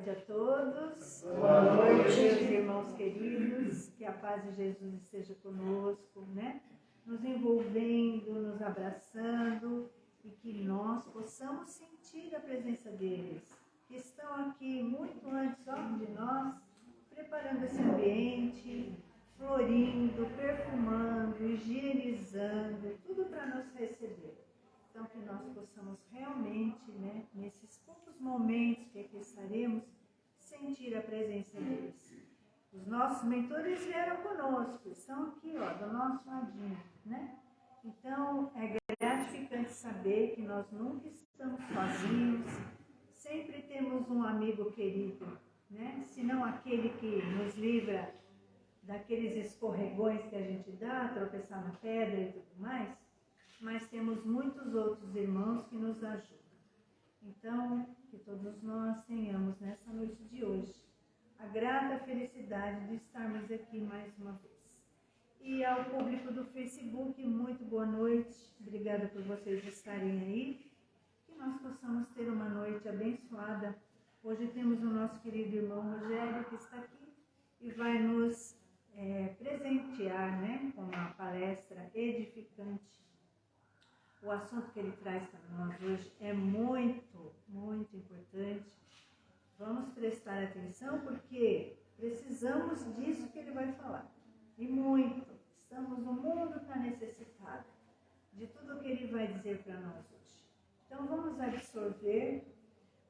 noite a todos. Boa noite, meus irmãos queridos. Que a paz de Jesus esteja conosco, né? Nos envolvendo, nos abraçando e que nós possamos sentir a presença deles, que estão aqui muito antes de nós, preparando esse ambiente, florindo, perfumando, higienizando, tudo para nos receber. Então, que nós possamos realmente, né, nesses poucos momentos que aqui estaremos, sentir a presença deles. Os nossos mentores vieram conosco, estão aqui, ó, do nosso ladinho, né? Então, é gratificante saber que nós nunca estamos sozinhos, sempre temos um amigo querido, né? Se não aquele que nos livra daqueles escorregões que a gente dá, tropeçar na pedra e tudo mais, mas temos muitos outros irmãos que nos ajudam. Então, que todos nós tenhamos nessa noite de hoje a grata felicidade de estarmos aqui mais uma vez. E ao público do Facebook, muito boa noite, obrigada por vocês estarem aí, que nós possamos ter uma noite abençoada. Hoje temos o nosso querido irmão Rogério que está aqui e vai nos presentear, né, com uma palestra edificante. O assunto que ele traz para nós hoje é muito, muito importante. Vamos prestar atenção porque precisamos disso que ele vai falar. E muito. O mundo está necessitado de tudo o que ele vai dizer para nós hoje. Então vamos absorver,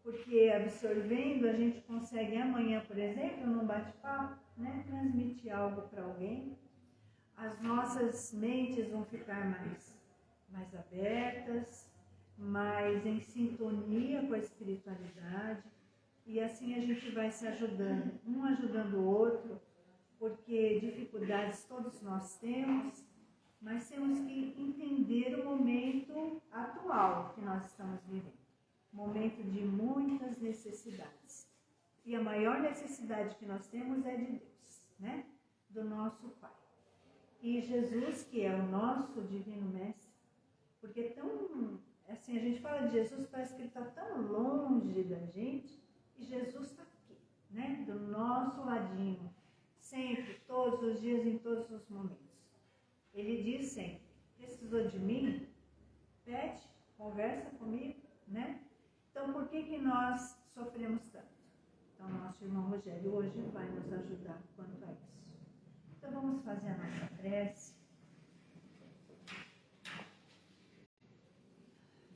porque absorvendo a gente consegue amanhã, por exemplo, num bate-papo, né, transmitir algo para alguém. As nossas mentes vão ficar mais abertas, mais em sintonia com a espiritualidade, e assim a gente vai se ajudando, um ajudando o outro, porque dificuldades todos nós temos, mas temos que entender o momento atual que nós estamos vivendo, momento de muitas necessidades, e a maior necessidade que nós temos é de Deus, né? Do nosso Pai. E Jesus, que é o nosso Divino Mestre, porque assim, a gente fala de Jesus, parece que ele está tão longe da gente, e Jesus está aqui, né? Do nosso ladinho, sempre, todos os dias, em todos os momentos. Ele diz sempre, precisou de mim? Pede, conversa comigo, né? Então, por que nós sofremos tanto? Então, nosso irmão Rogério hoje vai nos ajudar quanto a isso. Então, vamos fazer a nossa prece.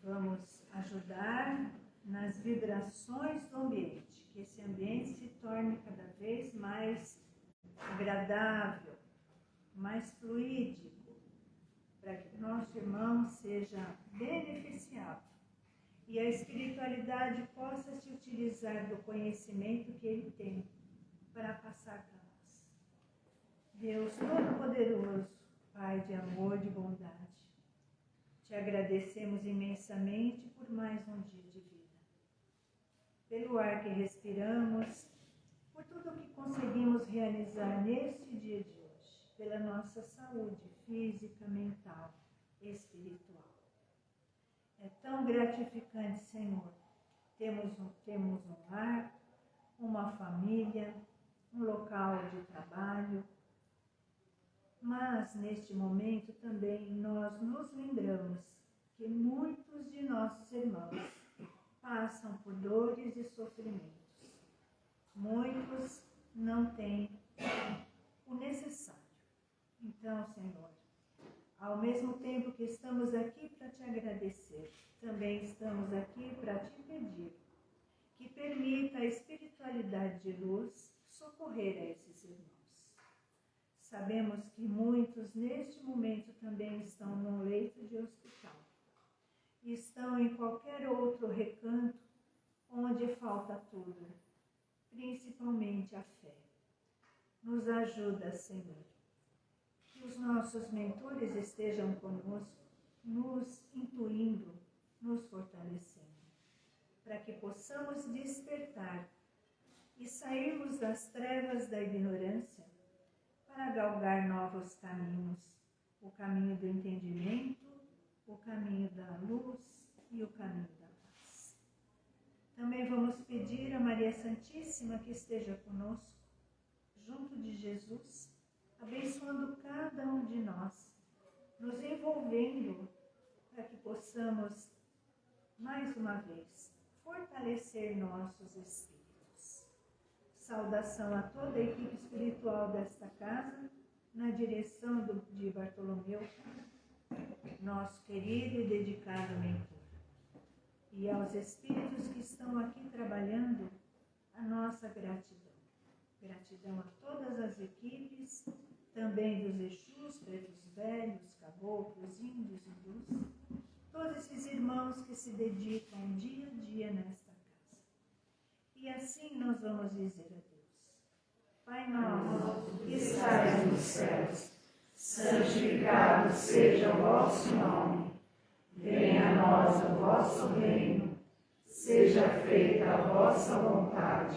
Vamos ajudar nas vibrações do ambiente, que esse ambiente se torne cada vez mais agradável, mais fluídico, para que nosso irmão seja beneficiado e a espiritualidade possa se utilizar do conhecimento que ele tem para passar para nós. Deus Todo-Poderoso, Pai de amor, de bondade, te agradecemos imensamente por mais um dia de vida, pelo ar que respiramos, por tudo o que conseguimos realizar neste dia de hoje, pela nossa saúde física, mental e espiritual. É tão gratificante, Senhor, temos um lar, uma família, um local de trabalho, mas neste momento também nós nos lembramos que muitos de nossos irmãos passam por dores e sofrimentos. Muitos não têm o necessário. Então, Senhor, ao mesmo tempo que estamos aqui para te agradecer, também estamos aqui para te pedir que permita a espiritualidade de luz socorrer a esses irmãos. Sabemos que muitos neste momento também estão num leito de hospital. Estão em qualquer outro recanto onde falta tudo, principalmente a fé. Nos ajuda, Senhor. Que os nossos mentores estejam conosco, nos intuindo, nos fortalecendo, para que possamos despertar e sairmos das trevas da ignorância para galgar novos caminhos, o caminho do entendimento, o caminho da luz e o caminho da paz. Também Também vamos pedir a Maria Santíssima que esteja conosco, junto de Jesus, abençoando cada um de nós, nos envolvendo para que possamos, mais uma vez, fortalecer nossos espíritos. Saudação a toda a equipe espiritual desta casa, na direção de Bartolomeu, nosso querido e dedicado mentor. E aos espíritos que estão aqui trabalhando, a nossa gratidão. Gratidão a todas as equipes, também dos Exus, pretos velhos, caboclos, índios, hindus, todos esses irmãos que se dedicam dia a dia nesta casa. E assim nós vamos dizer a Deus: Pai nosso, que estais nos céus, santificado seja o vosso nome. Venha a nós o vosso reino. Seja feita a vossa vontade,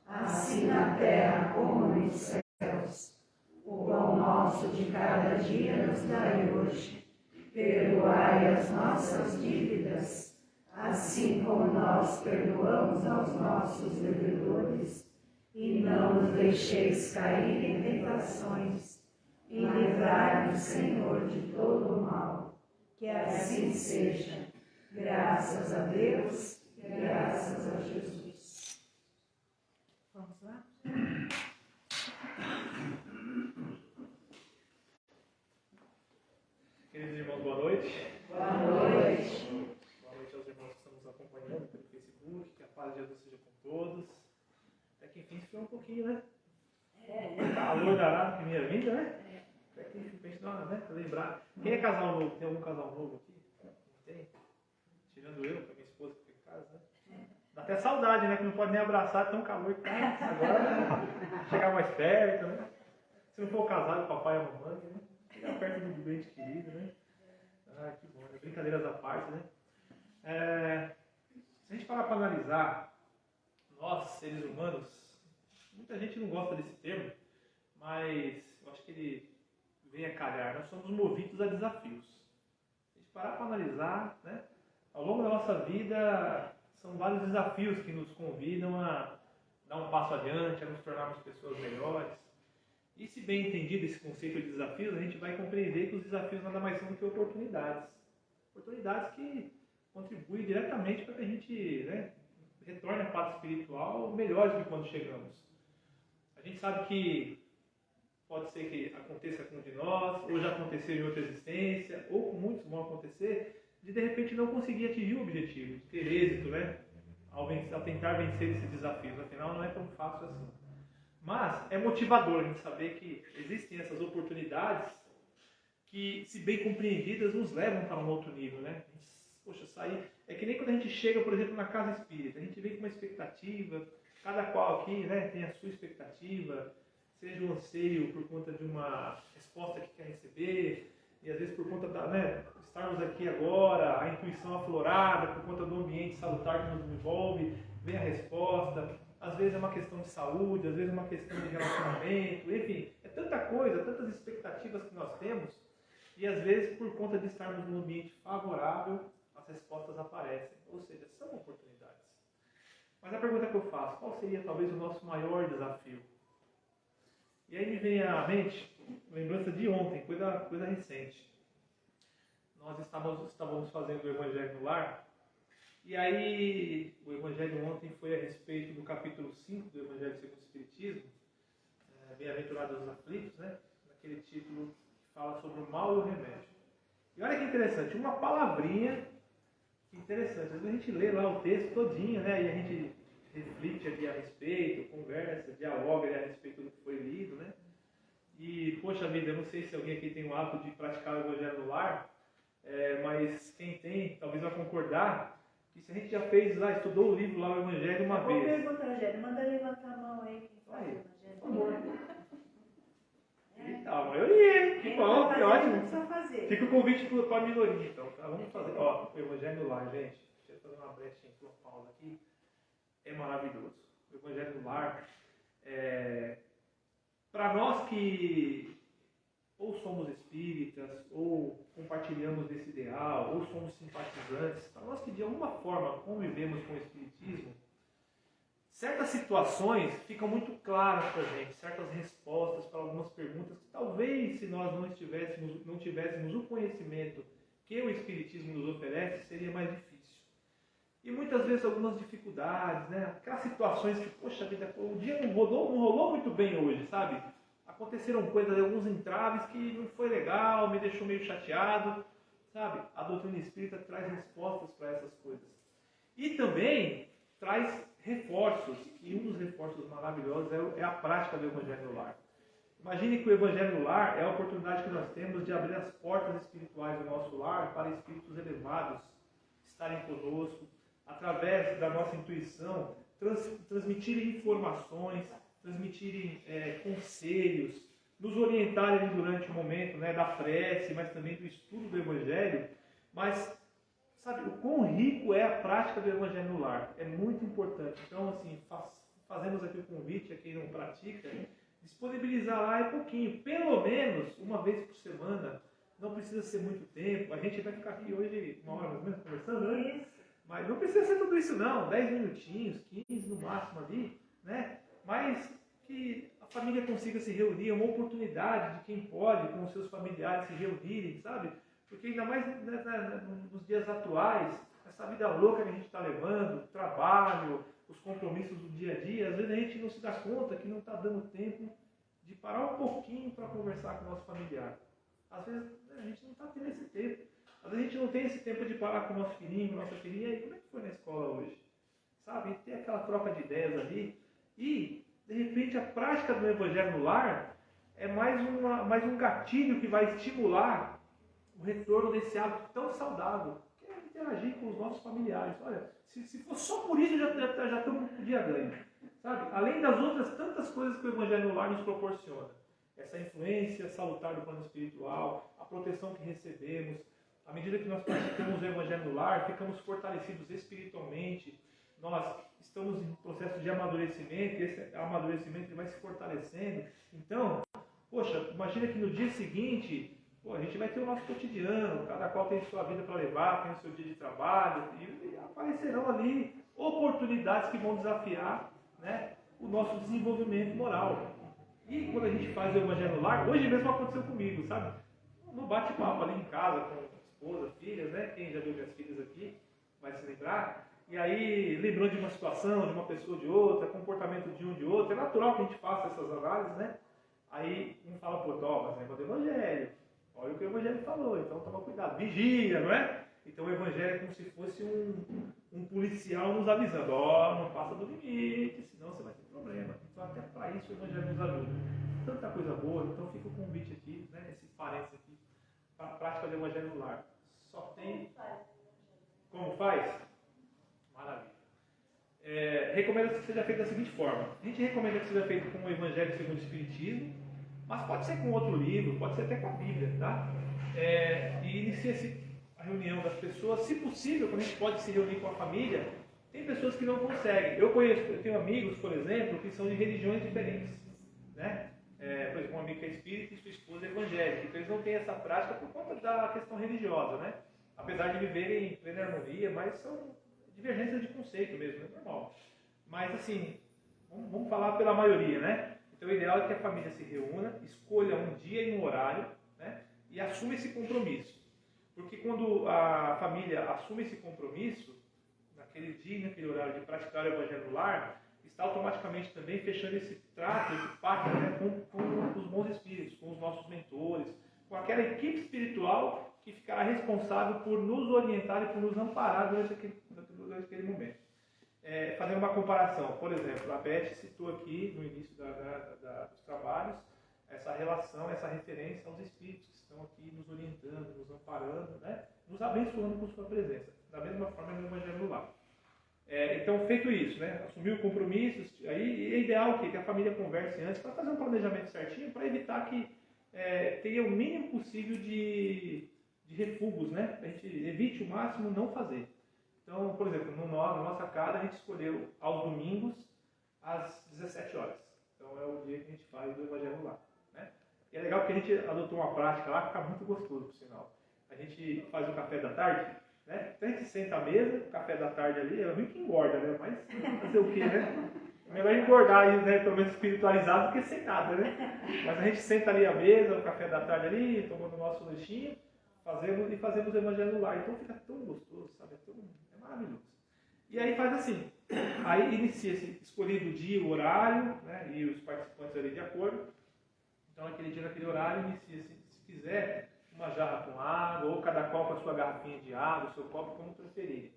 assim na terra como nos céus. O pão nosso de cada dia nos dai hoje. Perdoai as nossas dívidas, assim como nós perdoamos aos nossos devedores. E não nos deixeis cair em tentações, e livrai-nos, Senhor, de todo o mal. Que assim seja, graças a Deus, graças a Jesus. Vamos lá? Queridos irmãos, boa noite. Boa noite. Boa noite aos irmãos que estão nos acompanhando pelo Facebook. Que a paz de Jesus seja com todos. Até que enfim esfriou um pouquinho, né? Calor danado que minha vida, né? Até que enfim, a gente dá, né? Pra lembrar. Quem é casal novo? Tem algum casal novo aqui? Não tem? Tirando eu, com a minha esposa que fica em casa, né? Dá até saudade, né? Que não pode nem abraçar, tão calor que tá. Agora, chegar mais perto, né? Se não for casado, o papai e a mamãe, né? Chegar perto do doente querido, né? Ah, que bom, né? Brincadeiras à parte, né? Se a gente parar para analisar, nós, seres humanos, muita gente não gosta desse termo, mas eu acho que ele vem a calhar. Nós somos movidos a desafios. Se a gente parar para analisar, né? Ao longo da nossa vida, são vários desafios que nos convidam a dar um passo adiante, a nos tornarmos pessoas melhores. E se bem entendido esse conceito de desafios, a gente vai compreender que os desafios nada mais são do que oportunidades. Oportunidades que contribuem diretamente para que a gente, né, retorne à paz espiritual melhores do que quando chegamos. A gente sabe que pode ser que aconteça com um de nós, ou já aconteceu em outra existência, ou com muitos vão acontecer, de repente não conseguir atingir o objetivo, de ter êxito, né, ao tentar vencer esses desafios. Afinal, não é tão fácil assim. Mas é motivador a gente saber que existem essas oportunidades que, se bem compreendidas, nos levam para um outro nível, né? Poxa, sair... É que nem quando a gente chega, por exemplo, na casa espírita. A gente vem com uma expectativa, cada qual aqui, né, tem a sua expectativa, seja um anseio por conta de uma resposta que quer receber, e às vezes por conta da, né, estarmos aqui agora, a intuição aflorada, por conta do ambiente salutar que nos envolve, vem a resposta. Às vezes é uma questão de saúde, às vezes é uma questão de relacionamento, enfim, é tanta coisa, tantas expectativas que nós temos, e às vezes por conta de estarmos num ambiente favorável, as respostas aparecem, ou seja, são oportunidades. Mas a pergunta que eu faço, qual seria talvez o nosso maior desafio? E aí me vem à mente lembrança de ontem, coisa recente. Nós estávamos fazendo o Evangelho no Lar. E aí, o Evangelho ontem foi a respeito do capítulo 5 do Evangelho segundo o Espiritismo, Bem-aventurados os aflitos, né? Naquele título que fala sobre o mal e o remédio. E olha que interessante, uma palavrinha interessante. Às vezes a gente lê lá o texto todinho, né? E a gente reflete ali a respeito, conversa, dialoga ali a respeito do que foi lido, né? E, poxa vida, eu não sei se alguém aqui tem o hábito de praticar o Evangelho no Lar, mas quem tem, talvez vai concordar, que se a gente já fez lá, estudou o livro lá, o Evangelho uma vez. Vou perguntar, Evangelho. Manda levantar a mão aí quem faz o Evangelho. Por favor. A maioria, que bom, que ótimo. Fica o convite para a minoria, então. Tá? Vamos fazer. Ó, o Evangelho no Lar, gente. Deixa eu fazer uma brechinha aqui, uma pausa aqui. É maravilhoso. O Evangelho no Lar, para nós que ou somos espíritas, ou compartilhamos desse ideal, ou somos simpatizantes, para nós que de alguma forma convivemos com o espiritismo, certas situações ficam muito claras para a gente, certas respostas para algumas perguntas que talvez, se nós não tivéssemos o conhecimento que o Espiritismo nos oferece, seria mais difícil. E muitas vezes algumas dificuldades, né? Aquelas situações que, poxa vida, o dia não rolou muito bem hoje, sabe? Aconteceram coisas, alguns entraves que não foi legal, me deixou meio chateado, sabe? A doutrina espírita traz respostas para essas coisas. E também traz reforços, e um dos reforços maravilhosos é a prática do Evangelho no Lar. Imagine que o Evangelho no Lar é a oportunidade que nós temos de abrir as portas espirituais do nosso lar para espíritos elevados estarem conosco, através da nossa intuição, transmitirem informações, transmitirem conselhos, nos orientarem durante o momento, né, da prece, mas também do estudo do Evangelho. Mas, sabe, o quão rico é a prática do Evangelho no lar? É muito importante. Então, assim, fazemos aqui o convite a quem não pratica, disponibilizar lá é pouquinho, pelo menos uma vez por semana. Não precisa ser muito tempo. A gente vai ficar aqui hoje 1 hora mais ou menos conversando, né? Mas não precisa ser tudo isso não, 10 minutinhos, 15 no máximo ali, né? Mas que a família consiga se reunir, é uma oportunidade de quem pode, com os seus familiares, se reunirem, sabe? Porque ainda mais nos dias atuais, essa vida louca que a gente está levando, o trabalho, os compromissos do dia a dia, às vezes a gente não se dá conta que não está dando tempo de parar um pouquinho para conversar com o nosso familiar. Às vezes a gente não está tendo esse tempo. Às vezes a gente não tem esse tempo de parar com o nosso filhinho, com a nossa filhinha. E aí, como é que foi na escola hoje? Sabe? E ter aquela troca de ideias ali. E, de repente, a prática do Evangelho no lar é mais um gatilho que vai estimular o retorno desse hábito tão saudável, que é interagir com os nossos familiares. Olha, se for só por isso, já estamos com o dia ganho. Sabe? Além das outras tantas coisas que o Evangelho no lar nos proporciona. Essa influência salutar do plano espiritual, a proteção que recebemos. À medida que nós praticamos o Evangelho no lar, ficamos fortalecidos espiritualmente. Nós estamos em processo de amadurecimento, e esse amadurecimento vai se fortalecendo. Então, poxa, imagina que no dia seguinte, a gente vai ter o nosso cotidiano, cada qual tem sua vida para levar, tem o seu dia de trabalho, e aparecerão ali oportunidades que vão desafiar, né, o nosso desenvolvimento moral. E quando a gente faz o Evangelho no lar, hoje mesmo aconteceu comigo, sabe? No bate-papo ali em casa, com esposa, filhas, né? Quem já viu minhas filhas aqui vai se lembrar. E aí, lembrando de uma situação, de uma pessoa de outra, comportamento de um de outro, é natural que a gente faça essas análises, né? Aí um fala, pô, mas lembra do Evangelho. Olha o que o Evangelho falou, então toma cuidado, vigia, não é? Então o Evangelho é como se fosse um policial nos avisando, não passa do limite, senão você vai ter problema. Então até para isso o Evangelho nos ajuda. Tanta coisa boa, então fica o convite aqui, né, esse parênteses aqui, para a prática do Evangelho no lar. Só tem... Como faz? Maravilha. Recomenda que seja feito da seguinte forma. A gente recomenda que seja feito com o Evangelho segundo o Espiritismo, mas pode ser com outro livro, pode ser até com a Bíblia, tá? E inicia-se a reunião das pessoas, se possível, quando a gente pode se reunir com a família, tem pessoas que não conseguem. Eu tenho amigos, por exemplo, que são de religiões diferentes, né? Por exemplo, um amigo que é espírita e sua esposa é evangélica, então eles não têm essa prática por conta da questão religiosa, né? Apesar de viverem em plena harmonia, mas são divergências de conceito mesmo, é normal. Mas assim, vamos falar pela maioria, né? Então o ideal é que a família se reúna, escolha um dia e um horário, né? E assuma esse compromisso. Porque quando a família assume esse compromisso, naquele dia e naquele horário de praticar o Evangelho no lar, está automaticamente também fechando esse trato, esse pacto, né, com os bons espíritos, com os nossos mentores, com aquela equipe espiritual que ficará responsável por nos orientar e por nos amparar durante aquele momento. Fazendo uma comparação, por exemplo, a Beth citou aqui no início dos trabalhos essa relação, essa referência aos espíritos que estão aqui nos orientando, nos amparando, né, nos abençoando com sua presença. Da mesma forma no Evangelho no lar. Então, feito isso, né, assumir o compromisso, aí é ideal que a família converse antes para fazer um planejamento certinho, para evitar que tenha o mínimo possível de refugos, né? A gente evite o máximo não fazer. Então, por exemplo, na nossa casa a gente escolheu aos domingos às 17 horas. Então é o dia que a gente faz o Evangelho no lar, né? E é legal porque a gente adotou uma prática lá que fica muito gostoso, por sinal. A gente faz o café da tarde, né? Então a gente senta à mesa, o café da tarde ali, é ruim que engorda, né? Mas fazer o quê, né? melhor engordar aí, né, pelo menos espiritualizado, do que sem nada, né? Mas a gente senta ali à mesa, o café da tarde ali, tomando o nosso lanchinho, fazemos o evangelho no lar. Então fica tão gostoso, sabe? É maravilhoso. E aí faz assim, aí inicia-se, escolhido o dia, o horário, né, e os participantes ali de acordo. Então naquele dia, naquele horário, inicia-se, se quiser, uma jarra com água, ou cada qual com a sua garrafinha de água, o seu copo, como preferir.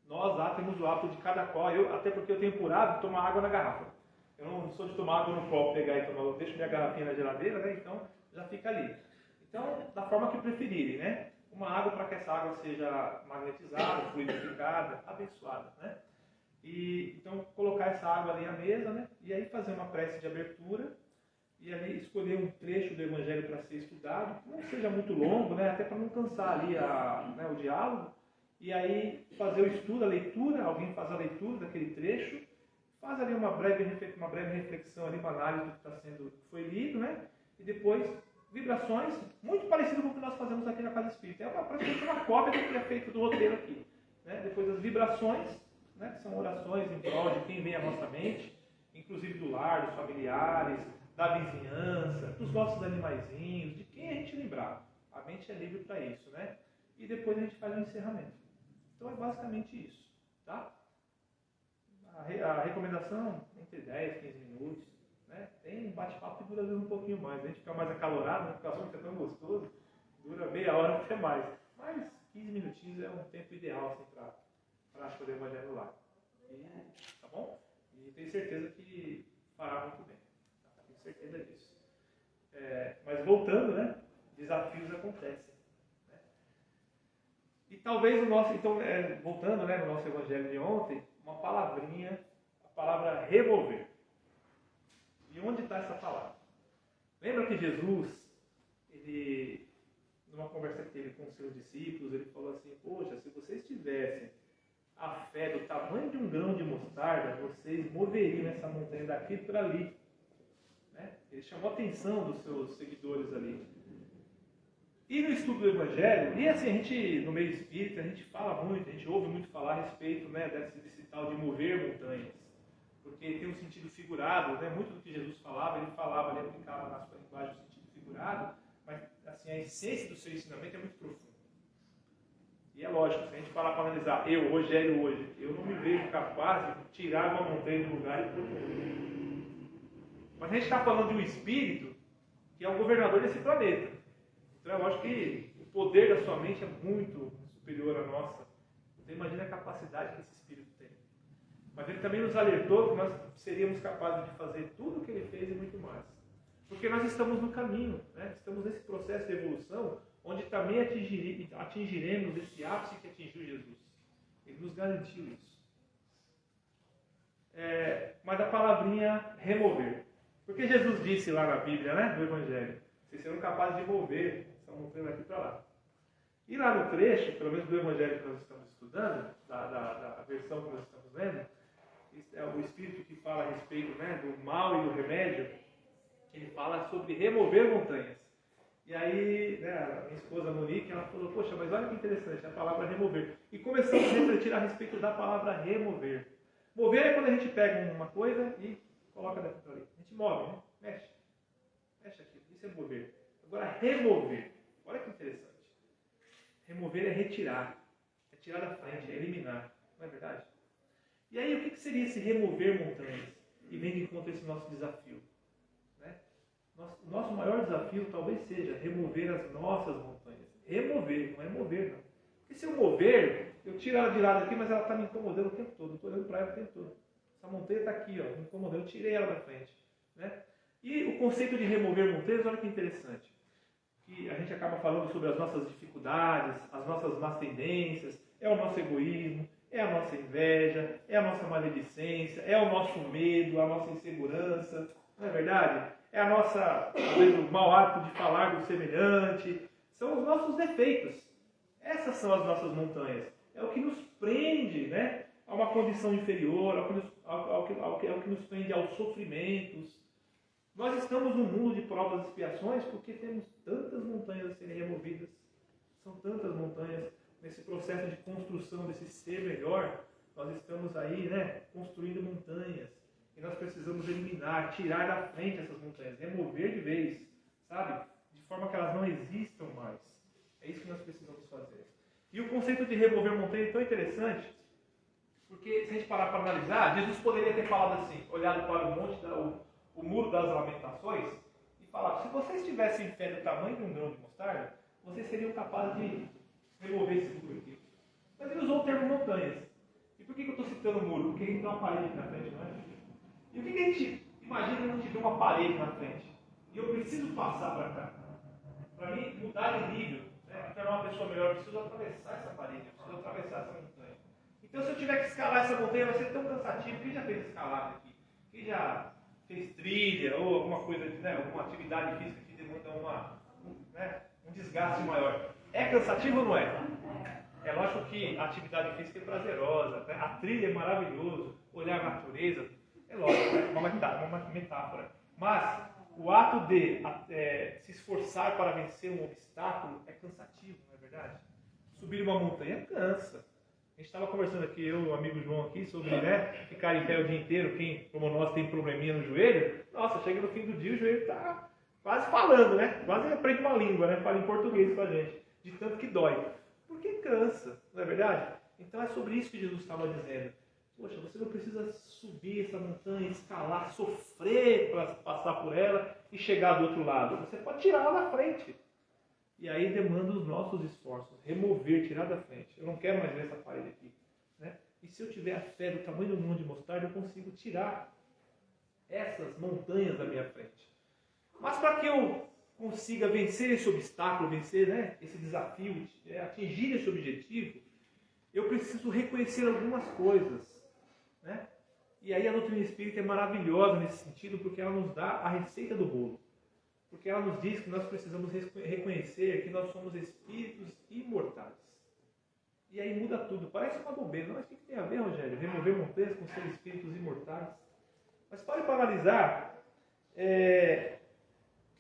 Nós lá temos o hábito de cada qual, até porque eu tenho por hábito tomar água na garrafa. Eu não sou de tomar água no copo, pegar e tomar, eu deixo minha garrafinha na geladeira, né? Então já fica ali. Então, da forma que preferirem, né? Uma água para que essa água seja magnetizada, fluidificada, abençoada, né? E então colocar essa água ali à mesa, né? E aí fazer uma prece de abertura e ali escolher um trecho do Evangelho para ser estudado, que não seja muito longo, né? Até para não cansar ali o diálogo. E aí fazer o estudo, a leitura, alguém faz a leitura daquele trecho, faz ali uma breve reflexão, ali, uma análise do que foi lido, né? E depois vibrações, muito parecido com o que nós fazemos aqui na Casa Espírita. É praticamente uma cópia do que é feito do roteiro aqui. Né? Depois as vibrações, né? Que são orações em prol de quem vem à nossa mente, inclusive do lar, dos familiares, da vizinhança, dos nossos animaizinhos, de quem a gente lembrar. A mente é livre para isso, né? E depois a gente faz o encerramento. Então é basicamente isso, tá? A recomendação entre 10 e 15 minutos, né? Tem um bate-papo que dura às vezes um pouquinho mais, a gente fica mais acalorado, né? Porque o assunto é tão gostoso, dura meia hora até mais. Mas 15 minutinhos é um tempo ideal assim, para a prática do Evangelho lá. Tá bom? E tenho certeza que fará muito bem. Tá? Tenho certeza disso. Mas voltando, né? Desafios acontecem. E talvez voltando, né, no nosso evangelho de ontem, uma palavrinha, a palavra revolver. E onde está essa palavra? Lembra que Jesus, numa conversa que teve com os seus discípulos, ele falou assim, poxa, se vocês tivessem a fé do tamanho de um grão de mostarda, vocês moveriam essa montanha daqui para ali. Né? Ele chamou a atenção dos seus seguidores ali. E no estudo do Evangelho, e assim, a gente, no meio espírita, a gente fala muito, a gente ouve muito falar a respeito, né, desse tal de mover montanhas, porque tem um sentido figurado, né, muito do que Jesus falava, ele aplicava na sua linguagem o sentido figurado, mas assim, a essência do seu ensinamento é muito profunda. E é lógico, se a gente parar para analisar, Rogério, hoje, eu não me vejo capaz de tirar uma montanha do lugar e pôr outro. Mas a gente está falando de um espírito que é o governador desse planeta. Então, eu acho que o poder da sua mente é muito superior à nossa. Você imagina a capacidade que esse Espírito tem. Mas ele também nos alertou que nós seríamos capazes de fazer tudo o que ele fez e muito mais. Porque nós estamos no caminho, né? Estamos nesse processo de evolução, onde também atingiremos esse ápice que atingiu Jesus. Ele nos garantiu isso. Mas a palavrinha remover. Porque Jesus disse lá na Bíblia, né, no Evangelho, vocês serão capazes de mover essa montanha daqui para lá. E lá no trecho, pelo menos do Evangelho que nós estamos estudando, da versão que nós estamos lendo, é o Espírito que fala a respeito, né, do mal e do remédio, ele fala sobre remover montanhas. E aí, né, a minha esposa Monique, ela falou, poxa, mas olha que interessante, a palavra remover. E começamos a refletir a respeito da palavra remover. Mover é quando a gente pega uma coisa e coloca dentro ali. A gente move, né? Mexe aqui. Isso é mover. Agora, remover. Olha que interessante. Remover é retirar. É tirar da frente, é eliminar. Não é verdade? E aí, o que seria esse remover montanhas? E vem de encontro esse nosso desafio. Né? O nosso maior desafio talvez seja remover as nossas montanhas. Remover, não é mover, não. Porque se eu mover, eu tiro ela de lado aqui, mas ela está me incomodando o tempo todo. Eu estou olhando para ela o tempo todo. Essa montanha está aqui, ó, me incomodando. Eu tirei ela da frente. Né? E o conceito de remover montanhas, olha que interessante. Que a gente acaba falando sobre as nossas dificuldades, as nossas más tendências, é o nosso egoísmo, é a nossa inveja, é a nossa maledicência, é o nosso medo, a nossa insegurança, não é verdade? É a nossa, talvez, o mau hábito de falar do semelhante, são os nossos defeitos. Essas são as nossas montanhas. É o que nos prende, né, a uma condição inferior, ao que nos prende aos sofrimentos. Nós estamos num mundo de provas e expiações porque temos tantas montanhas a serem removidas. São tantas montanhas. Nesse processo de construção desse ser melhor, nós estamos aí, né, construindo montanhas. E nós precisamos precisamos eliminar, tirar da frente essas montanhas, remover de vez, sabe? De forma que elas não existam mais. É isso que nós precisamos fazer. E o conceito de remover montanha é tão interessante, porque se a gente parar para analisar, Jesus poderia ter falado assim, olhado para o monte, o muro das lamentações, e falado, se vocês tivessem fé do tamanho de um grão de mostarda, vocês seriam capazes de remover esse muro aqui. Mas ele usou o termo montanhas. E por que eu estou citando o muro? Porque a gente tem uma parede aqui na frente, não é? E o que a gente imagina quando a gente vê uma parede na frente? E eu preciso passar para cá. Para mim, mudar de nível, para tornar uma pessoa melhor, eu preciso atravessar essa parede, eu preciso atravessar essa montanha. Então, se eu tiver que escalar essa montanha, vai ser tão cansativo. Quem já fez escalada aqui? Quem já fez trilha ou alguma coisa, alguma atividade física que demanda um desgaste maior? É cansativo ou não é? É lógico que a atividade física é prazerosa, né? A trilha é maravilhoso, olhar a natureza, é lógico, é uma metáfora. Mas o ato de se esforçar para vencer um obstáculo é cansativo, não é verdade? Subir uma montanha cansa. A gente estava conversando aqui, eu e o amigo João aqui, sobre ficar em pé o dia inteiro, quem, como nós, tem probleminha no joelho. Nossa, chega no fim do dia, o joelho está quase falando, né? Quase aprende uma língua, né? Fala em português com a gente, de tanto que dói. Porque cansa, não é verdade? Então é sobre isso que Jesus estava dizendo. Poxa, você não precisa subir essa montanha, escalar, sofrer para passar por ela e chegar do outro lado. Você pode tirar ela da frente. E aí demanda os nossos esforços, remover, tirar da frente. Eu não quero mais ver essa parede aqui. Né? E se eu tiver a fé do tamanho do mundo de mostarda, eu consigo tirar essas montanhas da minha frente. Mas para que eu consiga vencer esse obstáculo, vencer esse desafio, atingir esse objetivo, eu preciso reconhecer algumas coisas. Né? E aí a doutrina espírita é maravilhosa nesse sentido, porque ela nos dá a receita do bolo. Porque ela nos diz que nós precisamos reconhecer que nós somos espíritos imortais. E aí muda tudo. Parece uma bobeira. Mas o que tem a ver, Rogério? Remover montanhas com ser espíritos imortais? Mas pare para analisar.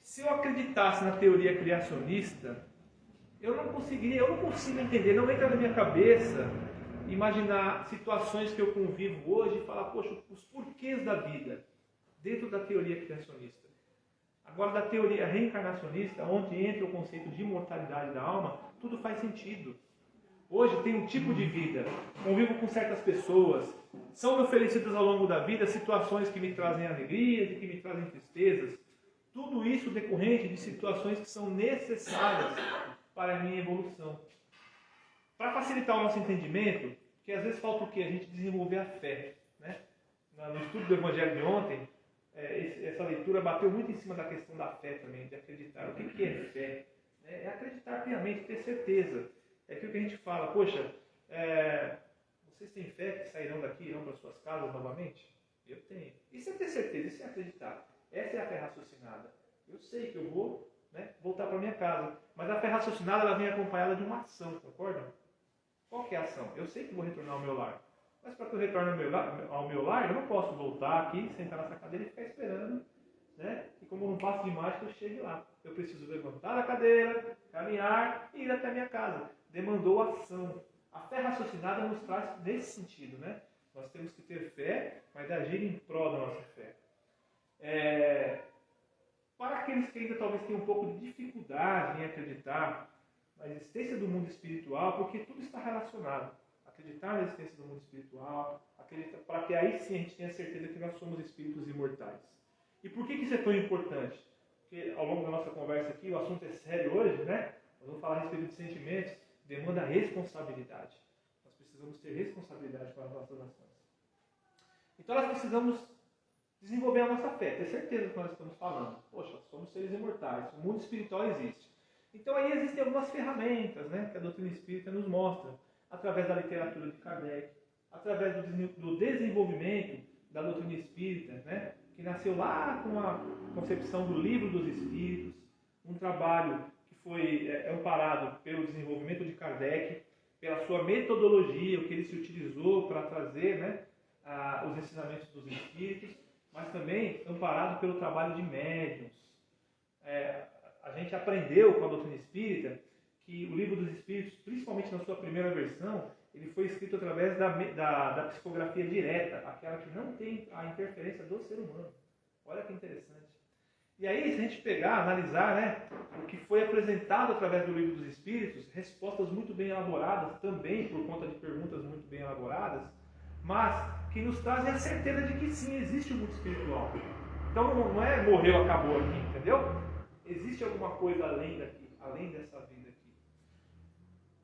Se eu acreditasse na teoria criacionista, eu não consigo entender, não entra na minha cabeça imaginar situações que eu convivo hoje e falar, poxa, os porquês da vida dentro da teoria criacionista. Agora, da teoria reencarnacionista, onde entra o conceito de imortalidade da alma, tudo faz sentido. Hoje tem um tipo de vida, convivo com certas pessoas, são me oferecidas ao longo da vida situações que me trazem alegrias e que me trazem tristezas. Tudo isso decorrente de situações que são necessárias para a minha evolução. Para facilitar o nosso entendimento, que às vezes falta o quê? A gente desenvolver a fé. Né? No estudo do Evangelho de ontem, essa leitura bateu muito em cima da questão da fé também, de acreditar. O que é fé? É acreditar piamente, ter certeza. É aquilo que a gente fala, poxa, vocês têm fé que sairão daqui e irão para suas casas novamente? Eu tenho. Isso é ter certeza, isso é acreditar. Essa é a fé raciocinada. Eu sei que eu vou voltar para minha casa. Mas a fé raciocinada ela vem acompanhada de uma ação, concordam? Qual que é a ação? Eu sei que vou retornar ao meu lar. Mas para que eu retorne ao meu lar, eu não posso voltar aqui, sentar nessa cadeira e ficar esperando. Né? E como não passo de mágica, eu chegue lá. Eu preciso levantar da cadeira, caminhar e ir até a minha casa. Demandou ação. A fé raciocinada nos traz nesse sentido. Né? Nós temos que ter fé, mas agir em prol da nossa fé. Para aqueles que ainda talvez tenham um pouco de dificuldade em acreditar na existência do mundo espiritual, porque tudo está relacionado. Acreditar na existência do mundo espiritual, para que aí sim a gente tenha certeza que nós somos espíritos imortais. E por que isso é tão importante? Porque ao longo da nossa conversa aqui, o assunto é sério hoje, né? Nós vamos falar a respeito de sentimentos, demanda responsabilidade. Nós precisamos ter responsabilidade com as nossas ações. Então nós precisamos desenvolver a nossa fé, ter certeza do que nós estamos falando. Poxa, somos seres imortais, o mundo espiritual existe. Então aí existem algumas ferramentas, né, que a doutrina espírita nos mostra, através da literatura de Kardec, através do desenvolvimento da doutrina espírita, né, que nasceu lá com a concepção do Livro dos Espíritos, um trabalho que foi amparado pelo desenvolvimento de Kardec, pela sua metodologia, o que ele se utilizou para trazer os ensinamentos dos Espíritos, mas também amparado pelo trabalho de médiuns. A gente aprendeu com a doutrina espírita que o Livro dos Espíritos, principalmente na sua primeira versão, ele foi escrito através da psicografia direta, aquela que não tem a interferência do ser humano. Olha que interessante. E aí, se a gente pegar, analisar, né, o que foi apresentado através do Livro dos Espíritos, respostas muito bem elaboradas, também por conta de perguntas muito bem elaboradas, mas que nos trazem a certeza de que sim, existe o mundo espiritual. Então não é morreu, acabou aqui, entendeu? Existe alguma coisa além daqui, além dessa vida aqui.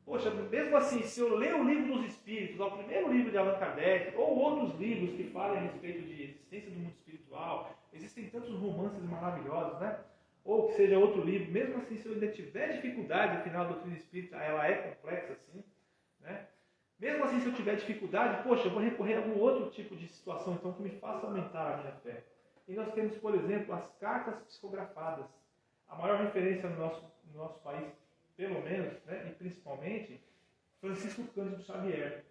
Poxa, mesmo assim, se eu ler o Livro dos Espíritos, o primeiro livro de Allan Kardec, ou outros livros que falem a respeito de existência do mundo espiritual, existem tantos romances maravilhosos, né? Ou que seja outro livro, mesmo assim, se eu ainda tiver dificuldade, afinal a doutrina espírita ela é complexa assim, né? Mesmo assim, se eu tiver dificuldade, poxa, eu vou recorrer a algum outro tipo de situação, então, que me faça aumentar a minha fé. E nós temos, por exemplo, as cartas psicografadas. A maior referência no nosso país, pelo menos, né, e principalmente, Francisco Cândido Xavier.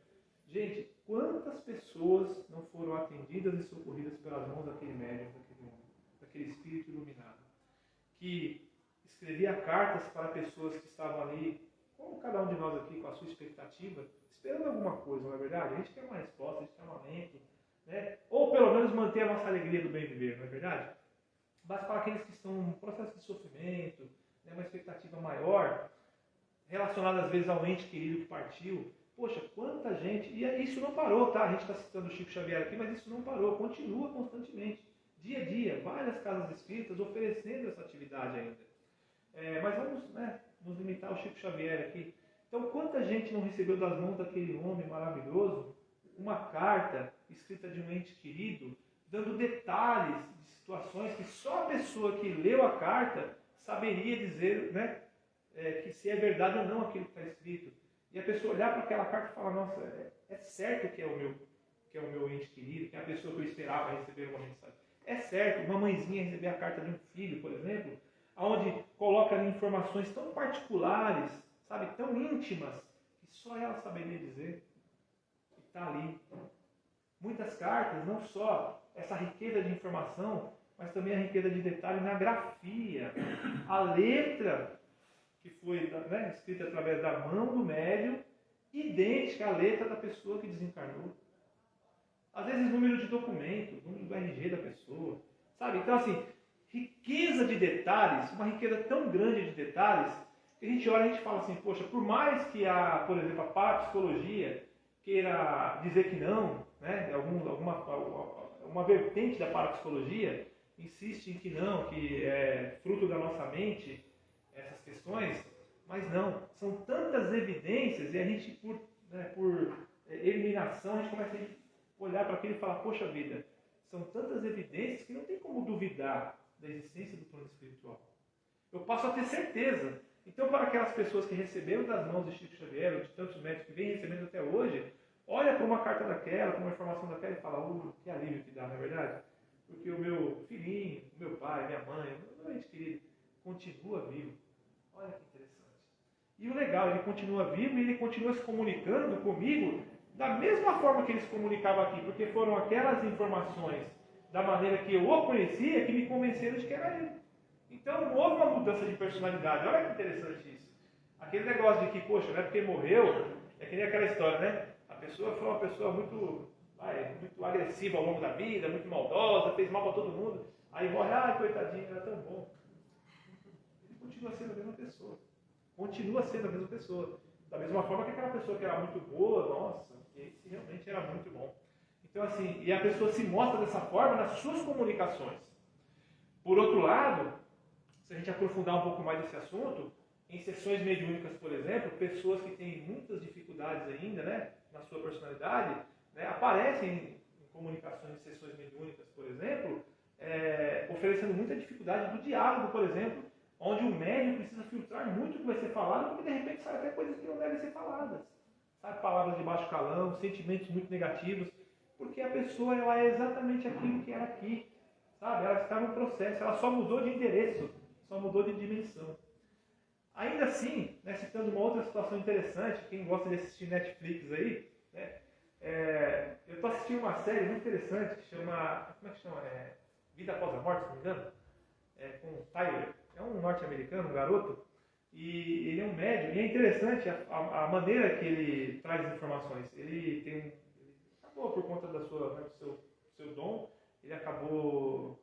Gente, quantas pessoas não foram atendidas e socorridas pelas mãos daquele médium, daquele espírito iluminado, que escrevia cartas para pessoas que estavam ali, como cada um de nós aqui, com a sua expectativa, esperando alguma coisa, não é verdade? A gente quer uma resposta, a gente quer um alento, né? Ou pelo menos manter a nossa alegria do bem viver, não é verdade? Mas para aqueles que estão em processo de sofrimento, né, uma expectativa maior, relacionada às vezes ao ente querido que partiu, poxa, quanta gente, e isso não parou, tá? A gente está citando o Chico Xavier aqui, mas isso não parou, continua constantemente, dia a dia, várias casas espíritas oferecendo essa atividade ainda. Mas vamos, né, nos limitar ao Chico Xavier aqui. Então, quanta gente não recebeu das mãos daquele homem maravilhoso uma carta escrita de um ente querido, dando detalhes de situações que só a pessoa que leu a carta saberia dizer, né, que se é verdade ou não aquilo que está escrito. E a pessoa olhar para aquela carta e falar, nossa, é certo que é o meu ente querido, que é a pessoa que eu esperava receber uma mensagem. É certo, uma mãezinha receber a carta de um filho, por exemplo, onde coloca ali informações tão particulares, sabe, tão íntimas, que só ela saberia dizer. E está ali. Muitas cartas, não só essa riqueza de informação, mas também a riqueza de detalhe na grafia. A letra que foi, né, escrita através da mão do médium, idêntica à letra da pessoa que desencarnou. Às vezes número de documento, número do RG da pessoa. Sabe? Então, assim, riqueza de detalhes, uma riqueza tão grande de detalhes, que a gente olha e a gente fala assim, poxa, por mais que por exemplo, a parapsicologia queira dizer que não, né, uma vertente da parapsicologia insiste em que não, que é fruto da nossa mente, essas questões, mas não, são tantas evidências e a gente, por eliminação, a gente começa a olhar para aquilo e falar, poxa vida, são tantas evidências que não tem como duvidar da existência do plano espiritual. Eu passo a ter certeza. Então, para aquelas pessoas que receberam das mãos de Chico Xavier, ou de tantos médicos que vêm recebendo até hoje, olha para uma carta daquela, para uma informação daquela e fala, que alívio que dá, não é verdade? Porque o meu filhinho, o meu pai, minha mãe, o meu ente querido, continua vivo. Olha que interessante. E o legal, ele continua vivo e ele continua se comunicando comigo da mesma forma que ele se comunicava aqui, porque foram aquelas informações da maneira que eu o conhecia que me convenceram de que era ele. Então não houve uma mudança de personalidade. Olha que interessante isso. Aquele negócio de que, poxa, não é porque morreu, é que nem aquela história, né? A pessoa foi uma pessoa muito agressiva ao longo da vida, muito maldosa, fez mal para todo mundo. Aí morre, coitadinho, era tão bom. Ele continua sendo a mesma pessoa. Continua sendo a mesma pessoa. Da mesma forma que aquela pessoa que era muito boa, nossa, esse realmente era muito bom. Então, assim, e a pessoa se mostra dessa forma nas suas comunicações. Por outro lado, se a gente aprofundar um pouco mais esse assunto, em sessões mediúnicas, por exemplo, pessoas que têm muitas dificuldades ainda, né, na sua personalidade, né, aparecem em comunicações em sessões mediúnicas, por exemplo, oferecendo muita dificuldade do diálogo, por exemplo, onde o médium precisa filtrar muito o que vai ser falado, porque de repente sai até coisas que não devem ser faladas. Sabe, palavras de baixo calão, sentimentos muito negativos, porque a pessoa ela é exatamente aquilo que era aqui. Sabe? Ela está no processo, ela só mudou de endereço, só mudou de dimensão. Ainda assim, né, citando uma outra situação interessante, quem gosta de assistir Netflix aí, né, eu estou assistindo uma série muito interessante que chama, como é que chama? Vida Após a Morte, se não me engano, com o Tyler. É um norte-americano, um garoto, E ele é um médium, e é interessante a maneira que ele traz as informações. Ele acabou, por conta do seu dom, ele acabou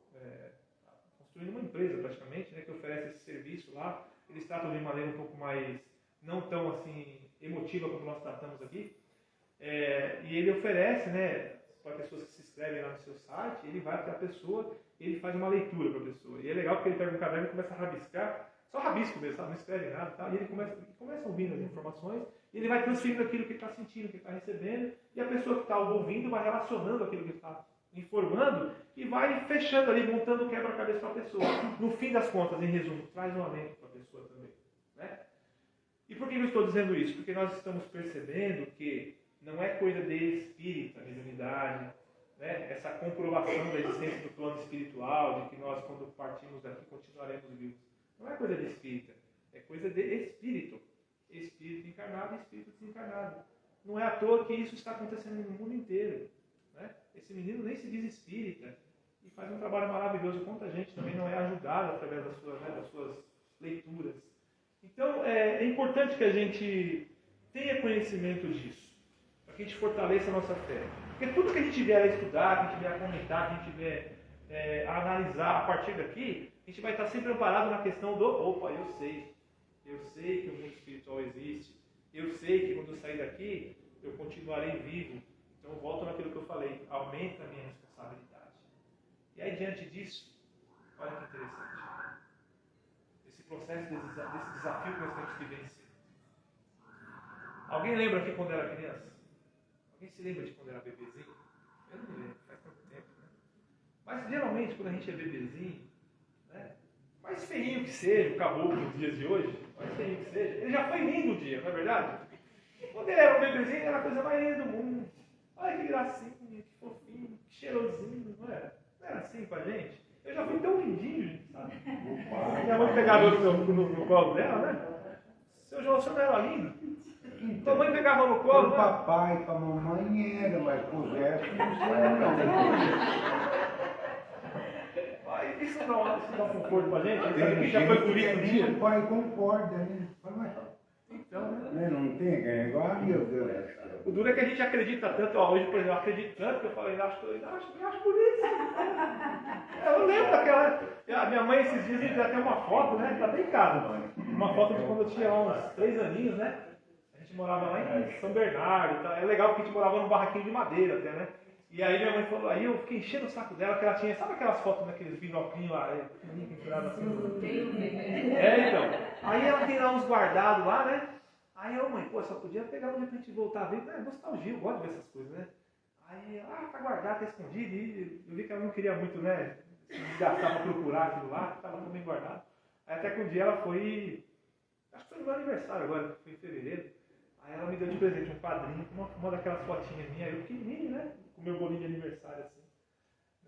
construindo uma empresa praticamente, né, que oferece esse serviço lá. Eles tratam de maneira um pouco mais, não tão assim, emotiva como nós tratamos aqui. E ele oferece, né, para pessoas que se inscrevem lá no seu site, ele vai até a pessoa, ele faz uma leitura para a pessoa. E é legal porque ele pega um caderno e começa a rabiscar, só rabisco mesmo, sabe? Não escreve nada, tá? E ele começa ouvindo as informações, e ele vai transferindo aquilo que ele está sentindo, que ele está recebendo, e a pessoa que está ouvindo vai relacionando aquilo que ele está informando e vai fechando ali, montando o quebra-cabeça para a pessoa. No fim das contas, em resumo, traz um alento para a pessoa também. Né? E por que eu estou dizendo isso? Porque nós estamos percebendo que não é coisa de espírito, a mediunidade, né? Essa comprovação da existência do plano espiritual, de que nós, quando partimos daqui, continuaremos vivos. Não é coisa de espírita, é coisa de espírito. Espírito encarnado e espírito desencarnado. Não é à toa que isso está acontecendo no mundo inteiro. Né? Esse menino nem se diz espírita e faz um trabalho maravilhoso. Quanta gente também não é ajudada através das suas leituras. Então, é importante que a gente tenha conhecimento disso, para que a gente fortaleça a nossa fé. Porque tudo que a gente vier a estudar, que a gente vier a comentar, que a gente vier a analisar a partir daqui, a gente vai estar sempre amparado na questão do, eu sei que o mundo espiritual existe, eu sei que quando eu sair daqui, eu continuarei vivo. Então, volto naquilo que eu falei, aumenta a minha responsabilidade. E aí, diante disso, olha que interessante, esse processo, desse desafio que nós temos que vencer. Alguém lembra aqui quando era criança? Alguém se lembra de quando era bebezinho? Eu não me lembro, faz tanto tempo, né? Mas, geralmente, quando a gente é bebezinho, né, mais feinho que seja, o caboclo nos dias de hoje, mais feinho que seja, ele já foi lindo o dia, não é verdade? Quando ele era um bebezinho, ele era a coisa mais linda do mundo. Olha que gracinha, que fofinho, que cheirosinho, não era? Não era assim com a gente? Eu já fui tão lindinho, gente, sabe? Minha mãe pegava eu no colo dela, né? Seu João, você não era lindo? Tua mãe pegava no colo, né? O papai, pra mamãe era, mas pro resto não sei Isso dá um conforto pra gente? não. Sabe que já foi bonito um dia? O pai concorda, né? Então, né? Não tem, é igual, meu Deus do céu. O duro é que a gente acredita tanto, hoje, por exemplo, eu acredito tanto que eu falei, acho bonito. Eu lembro daquela. A minha mãe esses dias me deu até uma foto, né? Tá bem em casa, mãe. Uma foto de quando eu tinha uns 3 aninhos, né? A gente morava lá em São Bernardo, tá? É legal porque a gente morava num barraquinho de madeira até, né? E aí minha mãe falou, aí eu fiquei enchendo o saco dela, que ela tinha, sabe aquelas fotos daqueles binoclinhos lá, pequenininho, pendurado assim? Então. Aí ela tem lá uns guardados lá, né? Aí eu, mãe, só podia pegar um dia pra gente voltar a ver. É nostalgia, eu gosto de ver essas coisas, né? Aí, tá guardado, tá escondido. E eu vi que ela não queria muito, né? Se gastar pra procurar aquilo lá, tava tudo bem guardado. Aí até que um dia ela foi, acho que foi no meu aniversário agora, foi em fevereiro. Aí ela me deu de presente um quadrinho com uma daquelas fotinhas minhas, eu pequenininho, né? Com o meu bolinho de aniversário assim.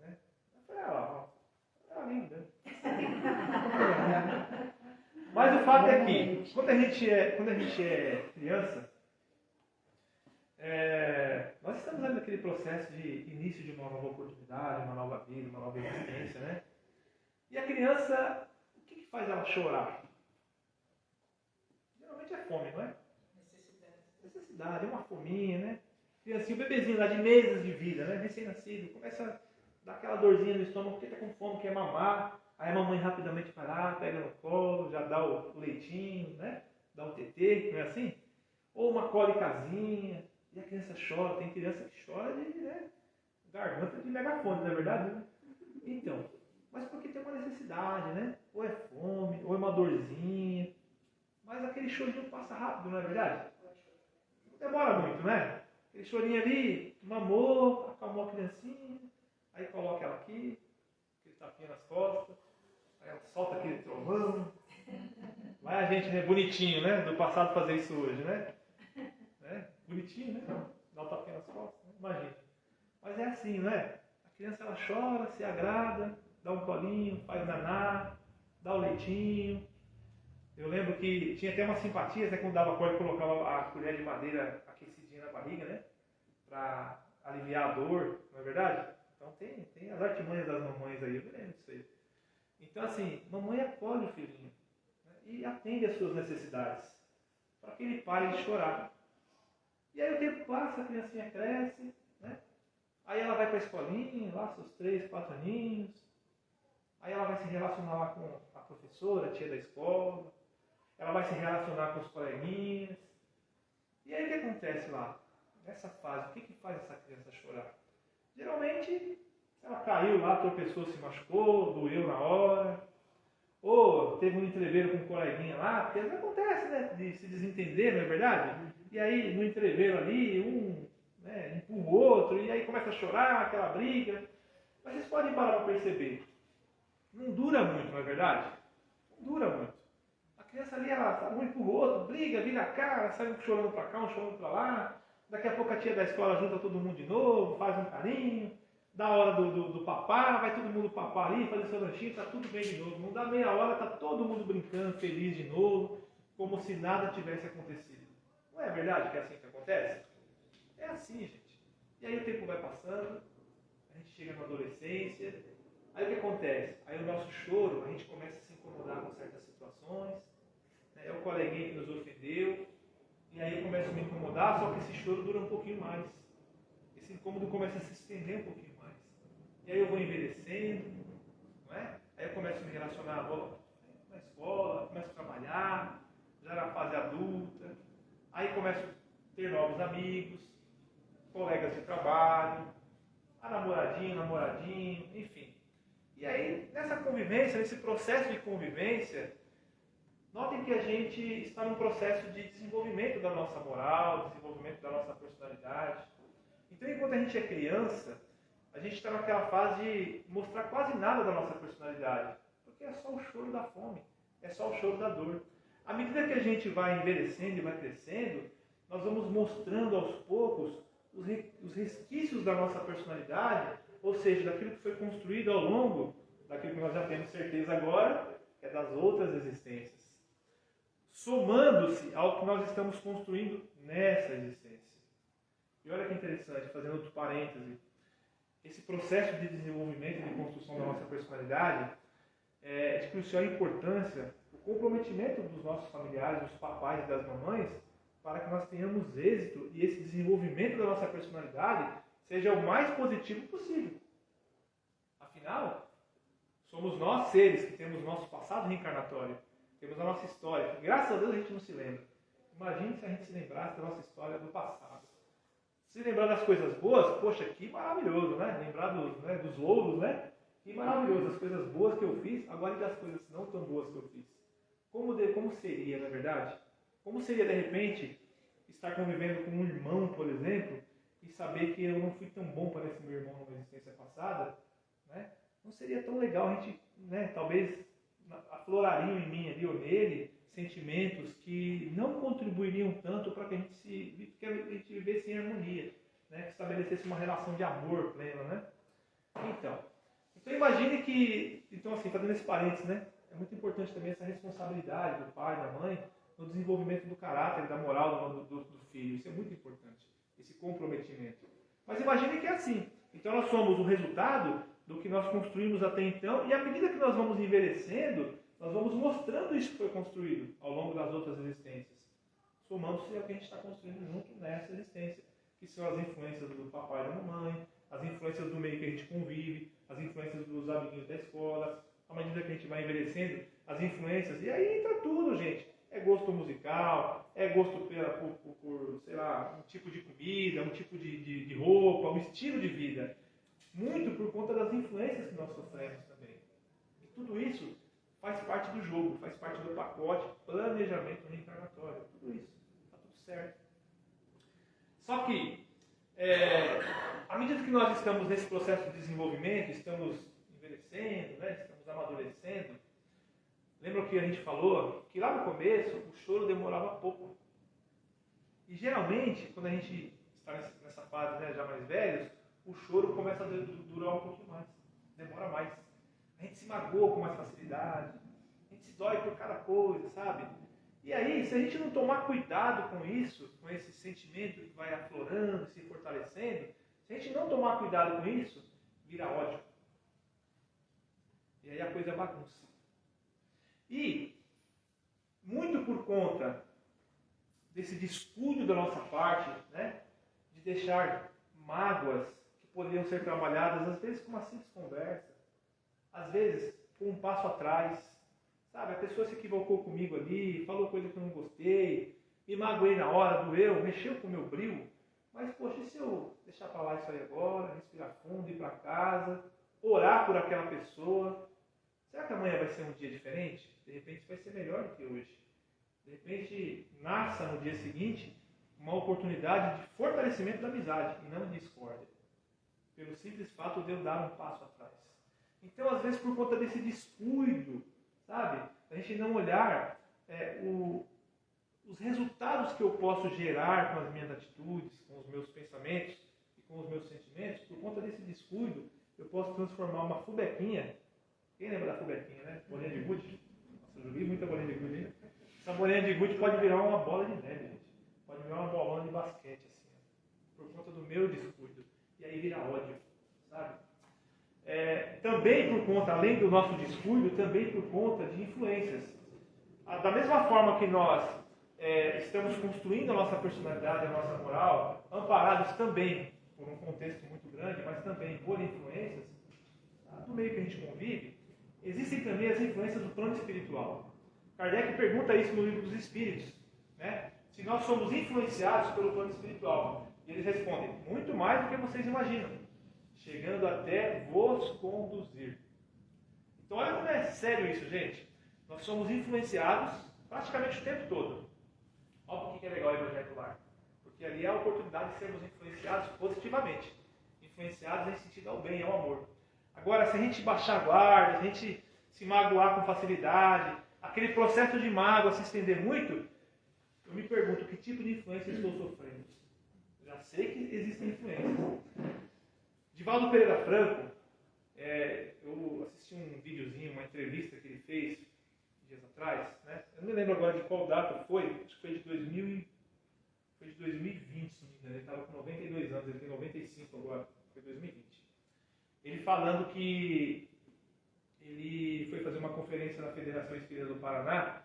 Né? Eu falei, era lindo, né? Mas o fato é que, quando a gente é criança, nós estamos ali naquele processo de início de uma nova oportunidade, uma nova vida, uma nova existência, né? E a criança, o que faz ela chorar? Geralmente é fome, não é? Necessidade, é uma fominha, né? Criancinha, um bebezinho lá de meses de vida, né? Recém-nascido, começa a dar aquela dorzinha no estômago, porque está com fome, quer mamar. Aí a mamãe rapidamente vai lá, pega no colo, já dá o leitinho, né? Dá um tetê, não é assim? Ou uma cólicazinha, e a criança chora. Tem criança que chora de, né, garganta de megafone, não é verdade? Então, mas porque tem uma necessidade, né? Ou é fome, ou é uma dorzinha. Mas aquele chorinho passa rápido, não é verdade? Não demora muito, né? Aquele chorinho ali, mamou, acalmou a criancinha, aí coloca ela aqui, aquele tapinha nas costas, aí ela solta aquele trovão. Vai a gente, né, bonitinho, né? Do passado fazer isso hoje, né? Bonitinho, né? Dá um tapinha nas costas, né? Imagina. Mas é assim, não é? A criança ela chora, se agrada, dá um colinho, faz naná, dá o leitinho. Eu lembro que tinha até uma simpatia, até quando dava cólica, colocava a colher de madeira aquecidinha na barriga, né? Para aliviar a dor, não é verdade? Então tem as artimanhas das mamães aí, eu me lembro disso aí. Então assim, mamãe acolhe o filhinho. Né? e atende às suas necessidades, para que ele pare de chorar. E aí o tempo passa, a criancinha cresce, né? Aí ela vai para a escolinha, lá seus 3, 4 aninhos, aí ela vai se relacionar lá com a professora, a tia da escola, ela vai se relacionar com os coleguinhas. E aí o que acontece lá? Nessa fase, o que faz essa criança chorar? Geralmente, ela caiu lá, tropeçou, se machucou, doeu na hora, ou teve um entreveiro com um coleguinha lá, porque acontece, né, de se desentender, não é verdade? E aí, no entreveiro ali, um empurra o outro, e aí começa a chorar, aquela briga. Mas vocês podem parar para perceber, não dura muito, não é verdade? Não dura muito. A criança ali, um empurra o outro, briga, vira a cara, sai um chorando para cá, um chorando para lá. Daqui a pouco a tia da escola junta todo mundo de novo, faz um carinho. Da hora do papá, vai todo mundo papar ali, fazer seu lanchinho, está tudo bem de novo. Não dá meia hora, está todo mundo brincando, feliz de novo, como se nada tivesse acontecido. Não é verdade que é assim que acontece? É assim, gente. E aí o tempo vai passando, a gente chega na adolescência, aí o que acontece? Aí o nosso choro, a gente começa a se incomodar com certas situações, né? É o coleguinha que nos ofendeu, e aí eu começo a me incomodar, só que esse choro dura um pouquinho mais. Esse incômodo começa a se estender um pouquinho mais. E aí eu vou envelhecendo, não é? Aí eu começo a me relacionar na escola, começo a trabalhar, já na fase adulta, aí começo a ter novos amigos, colegas de trabalho, a namoradinho, enfim. E aí, nessa convivência, nesse processo de convivência, notem que a gente está num processo de desenvolvimento da nossa moral, desenvolvimento da nossa personalidade. Então, enquanto a gente é criança, a gente está naquela fase de mostrar quase nada da nossa personalidade, porque é só o choro da fome, é só o choro da dor. À medida que a gente vai envelhecendo e vai crescendo, nós vamos mostrando aos poucos os resquícios da nossa personalidade, ou seja, daquilo que foi construído ao longo daquilo que nós já temos certeza agora, que é das outras existências, somando-se ao que nós estamos construindo nessa existência. E olha que interessante, fazendo outro parêntese, esse processo de desenvolvimento e de construção da nossa personalidade é de crucial importância o comprometimento dos nossos familiares, dos papais e das mamães, para que nós tenhamos êxito e esse desenvolvimento da nossa personalidade seja o mais positivo possível. Afinal, somos nós seres que temos nosso passado reencarnatório, temos a nossa história, que graças a Deus a gente não se lembra. Imagine se a gente se lembrasse da nossa história do passado. Se lembrar das coisas boas, poxa, que maravilhoso, né? Lembrar dos louros, né? Que maravilhoso, as coisas boas que eu fiz, agora e das coisas não tão boas que eu fiz. Como seria, na verdade? Como seria, de repente, estar convivendo com um irmão, por exemplo, e saber que eu não fui tão bom para esse meu irmão numa existência passada, né? Não seria tão legal a gente, né, talvez aflorariam em mim ali ou nele sentimentos que não contribuiriam tanto para que a gente vivesse em harmonia, né? Que estabelecesse uma relação de amor pleno, né? Então imagine que, assim, fazendo esse parênteses, né? É muito importante também essa responsabilidade do pai, da mãe, no desenvolvimento do caráter, da moral do filho. Isso é muito importante, esse comprometimento. Mas imagine que é assim. Então nós somos o resultado do que nós construímos até então, e à medida que nós vamos envelhecendo, nós vamos mostrando isso que foi construído ao longo das outras existências, somando-se ao que a gente está construindo junto nessa existência, que são as influências do papai e da mamãe, as influências do meio que a gente convive, as influências dos amiguinhos da escola, à medida que a gente vai envelhecendo, as influências, e aí entra tudo, gente. É gosto musical, é gosto por sei lá, um tipo de comida, um tipo de roupa, um estilo de vida. Muito por conta das influências que nós sofremos também. E tudo isso faz parte do jogo, faz parte do pacote, planejamento reencarnatório. Tudo isso, está tudo certo. Só que, à medida que nós estamos nesse processo de desenvolvimento, estamos envelhecendo, né, estamos amadurecendo, lembra o que a gente falou? Que lá no começo o choro demorava pouco. E geralmente, quando a gente está nessa fase, né, já mais velhos, o choro começa a durar um pouquinho mais, demora mais. A gente se magoa com mais facilidade, a gente se dói por cada coisa, sabe? E aí, se a gente não tomar cuidado com isso, com esse sentimento que vai aflorando, se fortalecendo, se a gente não tomar cuidado com isso, vira ódio. E aí a coisa bagunça. E muito por conta desse descuido da nossa parte, né, de deixar mágoas que poderiam ser trabalhadas, às vezes com uma simples conversa, às vezes com um passo atrás, sabe? A pessoa se equivocou comigo ali, falou coisa que eu não gostei, me magoei na hora, doeu, mexeu com o meu brilho, mas, poxa, e se eu deixar para lá isso aí agora, respirar fundo, ir para casa, orar por aquela pessoa, será que amanhã vai ser um dia diferente? De repente vai ser melhor do que hoje. De repente, nasça no dia seguinte uma oportunidade de fortalecimento da amizade e não de discórdia. Pelo simples fato de eu dar um passo atrás. Então, às vezes, por conta desse descuido, sabe? A gente não olhar os resultados que eu posso gerar com as minhas atitudes, com os meus pensamentos e com os meus sentimentos, por conta desse descuido, eu posso transformar uma fubequinha. Quem lembra da fubequinha, né? Bolinha de gude? Nossa, eu joguei muita bolinha de gude, hein? Essa bolinha de gude pode virar uma bola de neve, gente. Pode virar uma bolona de basquete, assim, por conta do meu descuido. E aí vira ódio, sabe? Também por conta, além do nosso descuido, também por conta de influências. Da mesma forma que nós estamos construindo a nossa personalidade, a nossa moral, amparados também por um contexto muito grande, mas também por influências, do meio que a gente convive, existem também as influências do plano espiritual. Kardec pergunta isso no Livro dos Espíritos, né? Se nós somos influenciados pelo plano espiritual. E eles respondem, muito mais do que vocês imaginam, chegando até vos conduzir. Então olha como é sério isso, gente. Nós somos influenciados praticamente o tempo todo. Olha por que é legal o Evangelho do Lar. Porque ali é a oportunidade de sermos influenciados positivamente. Influenciados em sentido ao bem, ao amor. Agora, se a gente baixar a guarda, se a gente se magoar com facilidade, aquele processo de mágoa se estender muito, eu me pergunto que tipo de influência eu estou sofrendo. Já sei que existem influências. Divaldo Pereira Franco, eu assisti um videozinho, uma entrevista que ele fez dias atrás, né? Eu não me lembro agora de qual data foi, acho que foi de 2020, se não me engano. Ele estava com 92 anos, ele tem 95 agora, foi 2020. Ele falando que ele foi fazer uma conferência na Federação Espírita do Paraná,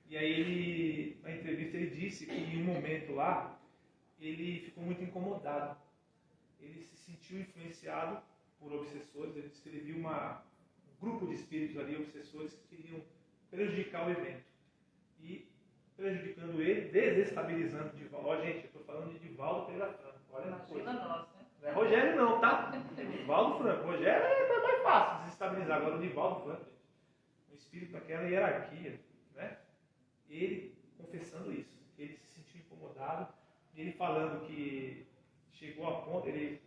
e aí na entrevista ele disse que em um momento lá, ele ficou muito incomodado. Ele se sentiu influenciado por obsessores, ele disse que ele viu um grupo de espíritos ali, obsessores, que queriam prejudicar o evento. E prejudicando ele, desestabilizando Divaldo. Ó, gente, eu estou falando de Divaldo Pereira Franco. Olha na coisa. Nós, né? Não é Rogério não, tá? É Divaldo Franco. Rogério é mais fácil desestabilizar. Agora o Divaldo Franco, gente. Um espírito daquela hierarquia, né? Ele confessando isso. Ele se sentiu incomodado. Ele falando que chegou a ponto, ele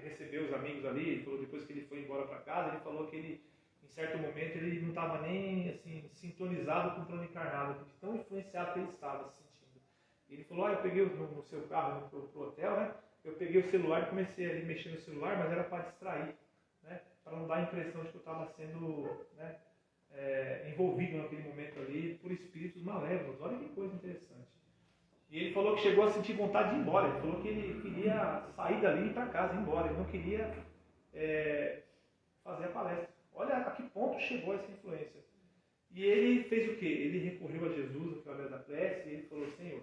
recebeu os amigos ali, ele falou depois que ele foi embora para casa, ele falou que ele, em certo momento, ele não estava nem assim, sintonizado com o plano encarnado, porque tão influenciado que ele estava se sentindo. E ele falou, eu peguei no seu carro pro hotel, né? Eu peguei o celular e comecei a mexer no celular, mas era para distrair, né? Para não dar a impressão de que eu estava sendo, né, envolvido naquele momento ali por espíritos malévolos. Olha que coisa interessante. E ele falou que chegou a sentir vontade de ir embora. Ele falou que ele queria sair dali e ir para casa, ir embora. Ele não queria fazer a palestra. Olha a que ponto chegou essa influência. E ele fez o quê? Ele recorreu a Jesus através da prece e ele falou, Senhor,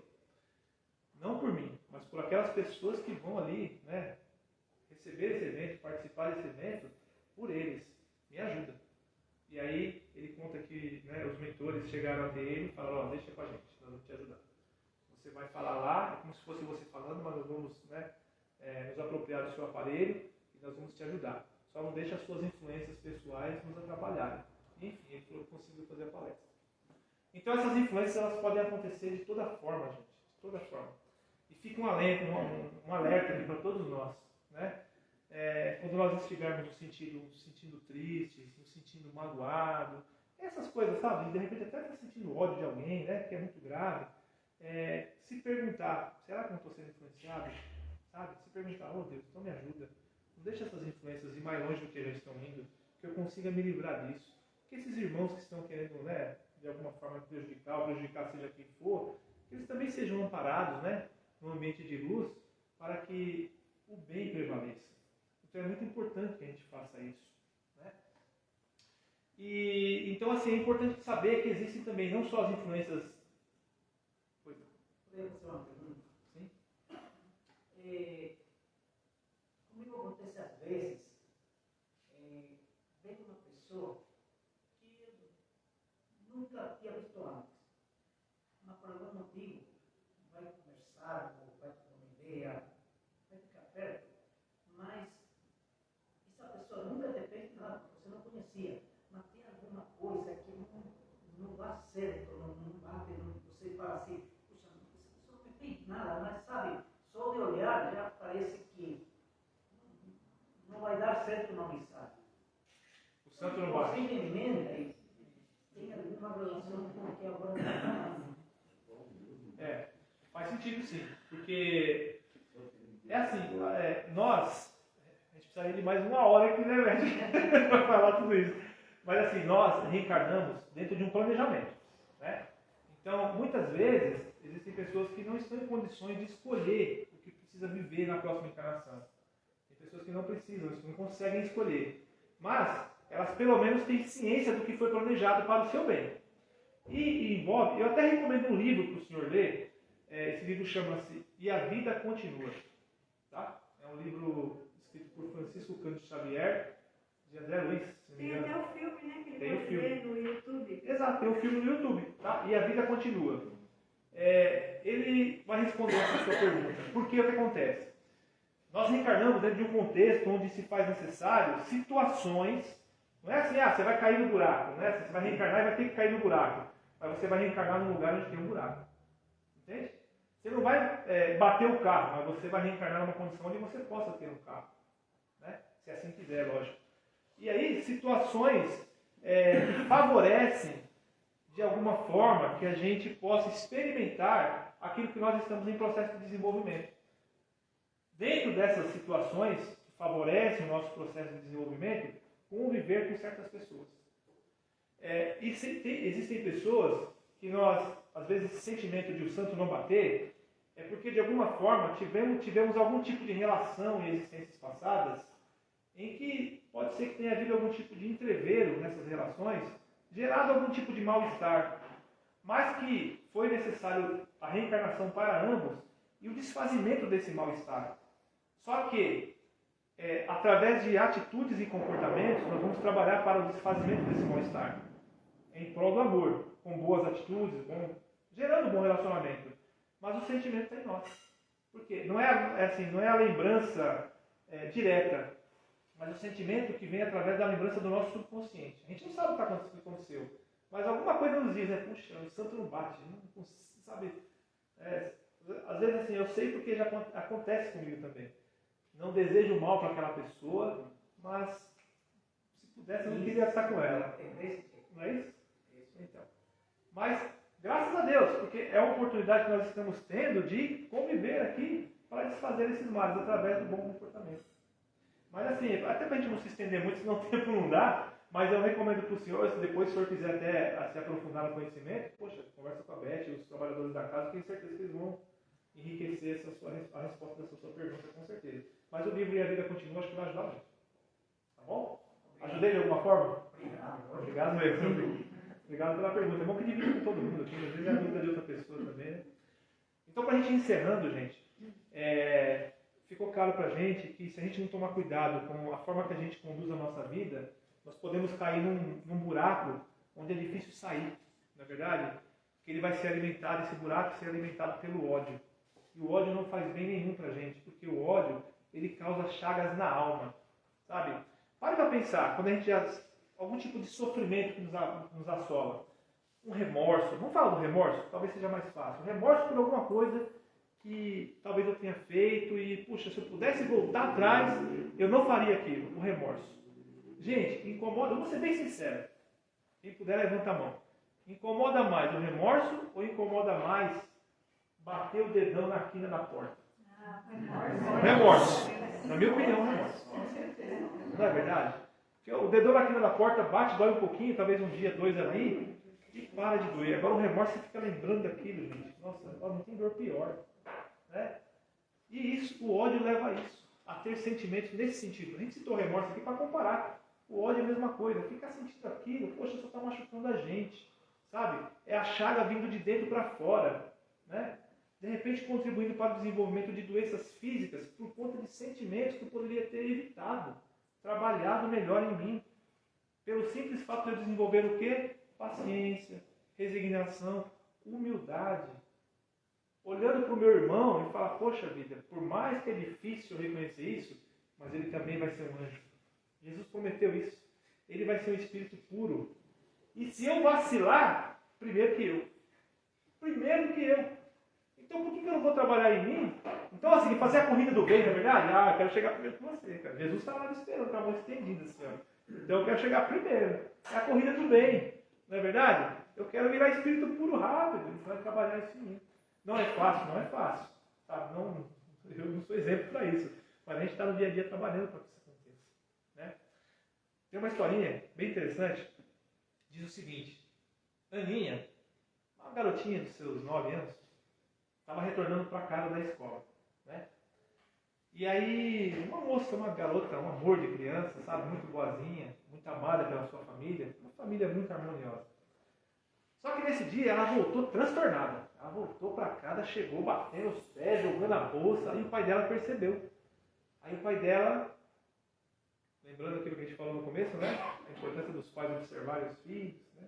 não por mim, mas por aquelas pessoas que vão ali, né, receber esse evento, participar desse evento, por eles, me ajuda. E aí ele conta que, né, os mentores chegaram até ele e falaram, deixa com a gente, nós vamos te ajudar. Você vai falar lá, é como se fosse você falando, mas nós vamos, né, nos apropriar do seu aparelho e nós vamos te ajudar. Só não deixa as suas influências pessoais nos atrapalharem. Enfim, ele falou que conseguiu fazer a palestra. Então essas influências elas podem acontecer de toda forma, gente. De toda forma. E fica um alerta aqui para todos nós. Né? Quando nós estivermos nos sentindo tristes, nos sentindo magoados, essas coisas, sabe? De repente até está sentindo ódio de alguém, né? Que é muito grave. Se perguntar, será que eu não estou sendo influenciado? Sabe? Se perguntar, oh Deus, então me ajuda. Não deixa essas influências ir mais longe do que já estão indo, que eu consiga me livrar disso. Que esses irmãos que estão querendo, né, de alguma forma prejudicar seja quem for, que eles também sejam amparados, né, no ambiente de luz, para que o bem prevaleça. Então é muito importante que a gente faça isso. Né? E então assim, é importante saber que existem também não só as influências. Poderia fazer uma pergunta? Sim. Comigo acontece às vezes, vendo uma pessoa que eu nunca tinha visto antes, mas por algum motivo vai conversar, ou vai ter uma ideia, vai ficar perto, mas essa pessoa nunca te fez nada, porque você não conhecia, mas tem alguma coisa que não dá certo, não bate, você fala assim, puxa, essa pessoa não me fez nada, mas sabe, só de olhar já parece que não vai dar certo uma amizade. O santo não bate. Você emenda e tem alguma relação com o que agora está. Faz sentido sim, porque é assim, nós, a gente precisaria de mais uma hora aqui, né, velho, para falar tudo isso. Mas assim, nós reencarnamos dentro de um planejamento, né? Então, muitas vezes, existem pessoas que não estão em condições de escolher o que precisa viver na próxima encarnação. Tem pessoas que não precisam, não conseguem escolher. Mas, elas pelo menos têm ciência do que foi planejado para o seu bem. E envolve, eu até recomendo um livro para o senhor ler. Esse livro chama-se E a Vida Continua. Tá? É um livro escrito por Francisco Cândido Xavier, de André Luiz. Tem até o filme, né? Que ele Tem o pode filme. ver no YouTube. Exato, tem um filme no YouTube. Tá? E a Vida Continua. Ele vai responder essa sua pergunta. Por que o que acontece? Nós reencarnamos dentro de um contexto onde se faz necessário situações. Não é assim, você vai cair no buraco. Não é assim, você vai reencarnar e vai ter que cair no buraco. Mas você vai reencarnar num lugar onde tem um buraco. Entende? Você não vai bater o carro, mas você vai reencarnar numa condição onde você possa ter um carro. Né? Se assim quiser, lógico. E aí, situações que favorecem, de alguma forma, que a gente possa experimentar aquilo que nós estamos em processo de desenvolvimento. Dentro dessas situações que favorecem o nosso processo de desenvolvimento, conviver com certas pessoas. Existem pessoas que nós, às vezes, esse sentimento de o santo não bater, é porque de alguma forma tivemos algum tipo de relação em existências passadas em que pode ser que tenha havido algum tipo de entreveiro nessas relações, gerado algum tipo de mal-estar, mas que foi necessário a reencarnação para ambos e o desfazimento desse mal-estar. Só que, através de atitudes e comportamentos, nós vamos trabalhar para o desfazimento desse mal-estar, em prol do amor, com boas atitudes, gerando um bom relacionamento. Mas o sentimento está em nós. Por quê? Não é a lembrança direta, mas o sentimento que vem através da lembrança do nosso subconsciente. A gente não sabe o que aconteceu, mas alguma coisa nos diz, puxa, o santo não bate, não sabe? Às vezes assim, eu sei porque já acontece comigo também. Não desejo mal para aquela pessoa, mas se pudesse eu não queria estar com ela. Não é isso? Então. Mas, graças a Deus, porque é a oportunidade que nós estamos tendo de conviver aqui para desfazer esses males através do bom comportamento. Mas assim, até para a gente não se estender muito, senão o tempo não dá, mas eu recomendo para o senhor, se depois o senhor quiser até se aprofundar no conhecimento, poxa, conversa com a Beth, os trabalhadores da casa, tenho certeza que eles vão enriquecer a resposta dessa sua pergunta, com certeza. Mas o livro E a Vida Continua, acho que vai ajudar muito. Tá bom? Ajudei de alguma forma? Obrigado mesmo. Obrigado pela pergunta. É bom que divide com todo mundo aqui, às vezes é a dúvida de outra pessoa também, né? Então, para a gente ir encerrando, gente, ficou claro para a gente que se a gente não tomar cuidado com a forma que a gente conduz a nossa vida, nós podemos cair num buraco onde é difícil sair, não é verdade? Porque ele vai ser alimentado, esse buraco ser alimentado pelo ódio. E o ódio não faz bem nenhum para a gente, porque o ódio, ele causa chagas na alma, sabe? Para pensar, quando a gente algum tipo de sofrimento que nos assola, um remorso, vamos falar do remorso? Talvez seja mais fácil. Um remorso por alguma coisa que talvez eu tenha feito e, puxa, se eu pudesse voltar atrás, eu não faria aquilo, o remorso. Gente, incomoda, vou ser bem sincero, quem puder levanta a mão. Incomoda mais o remorso ou incomoda mais bater o dedão na quina da porta? Remorso. Na minha opinião, remorso. Não é verdade? Porque o dedão na quina da porta bate, dói um pouquinho, talvez um dia, 2 ali, e para de doer. Agora o remorso você fica lembrando daquilo, gente. Nossa, não tem dor pior. Né? E isso, o ódio leva a isso, a ter sentimentos nesse sentido. A gente citou remorso aqui para comparar O ódio é a mesma coisa. Ficar sentindo aquilo, poxa, só está machucando a gente. Sabe? É a chaga vindo de dentro para fora. Né? De repente contribuindo para o desenvolvimento de doenças físicas por conta de sentimentos que eu poderia ter evitado. Trabalhado melhor em mim. Pelo simples fato de eu desenvolver o quê? Paciência, resignação, humildade. Olhando para o meu irmão e falar, poxa vida, por mais que é difícil eu reconhecer isso, mas ele também vai ser um anjo. Jesus prometeu isso. Ele vai ser um espírito puro. E se eu vacilar, primeiro que eu. Primeiro que eu. Então por que eu não vou trabalhar em mim? Então assim, fazer a corrida do bem, na verdade? Ah, eu quero chegar primeiro que você, cara. Jesus está lá me esperando, com a mão estendida assim, ó. Então eu quero chegar primeiro. É a corrida do bem. Não é verdade? Eu quero virar espírito puro rápido. Ele vai trabalhar isso em mim. Não é fácil, não é fácil. Sabe? Não, eu não sou exemplo para isso. Mas a gente está no dia a dia trabalhando para que isso aconteça. Né? Tem uma historinha bem interessante. Diz o seguinte. Aninha, uma garotinha de seus 9 anos, estava retornando para casa da escola. Né? E aí, uma moça, uma garota, um amor de criança, sabe? Muito boazinha, muito amada pela sua família. Uma família muito harmoniosa. Só que nesse dia ela voltou transtornada. Ela voltou para casa, chegou batendo os pés, jogando a bolsa, aí o pai dela percebeu. Aí o pai dela, lembrando aquilo que a gente falou no começo, né? A importância dos pais observarem os filhos, né?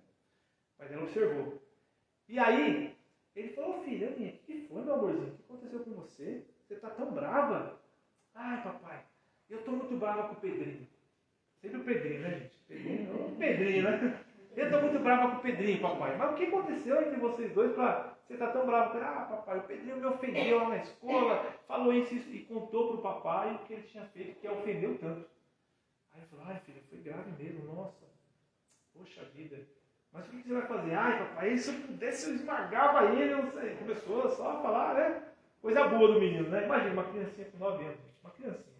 O pai dela observou. E aí, ele falou, filha, Aninha, o que foi, meu amorzinho? O que aconteceu com você? Você está tão brava? Ai, papai, eu estou muito brava com o Pedrinho. Sempre o Pedrinho, né, gente? Pedrinho, né? Eu estou muito brava com o Pedrinho, papai. Mas o que aconteceu entre vocês dois para você estar tão bravo? Ah, papai, o Pedrinho me ofendeu lá na escola, falou isso e contou para o papai o que ele tinha feito, que a ofendeu tanto. Aí ele falou, ai filha, foi grave mesmo, nossa. Poxa vida. Mas o que você vai fazer? Ai, papai, se eu pudesse eu esmagava ele. Eu não sei. Começou só a falar, né? Coisa boa do menino, né? Imagina, uma criancinha com 9 anos, gente. Uma criancinha,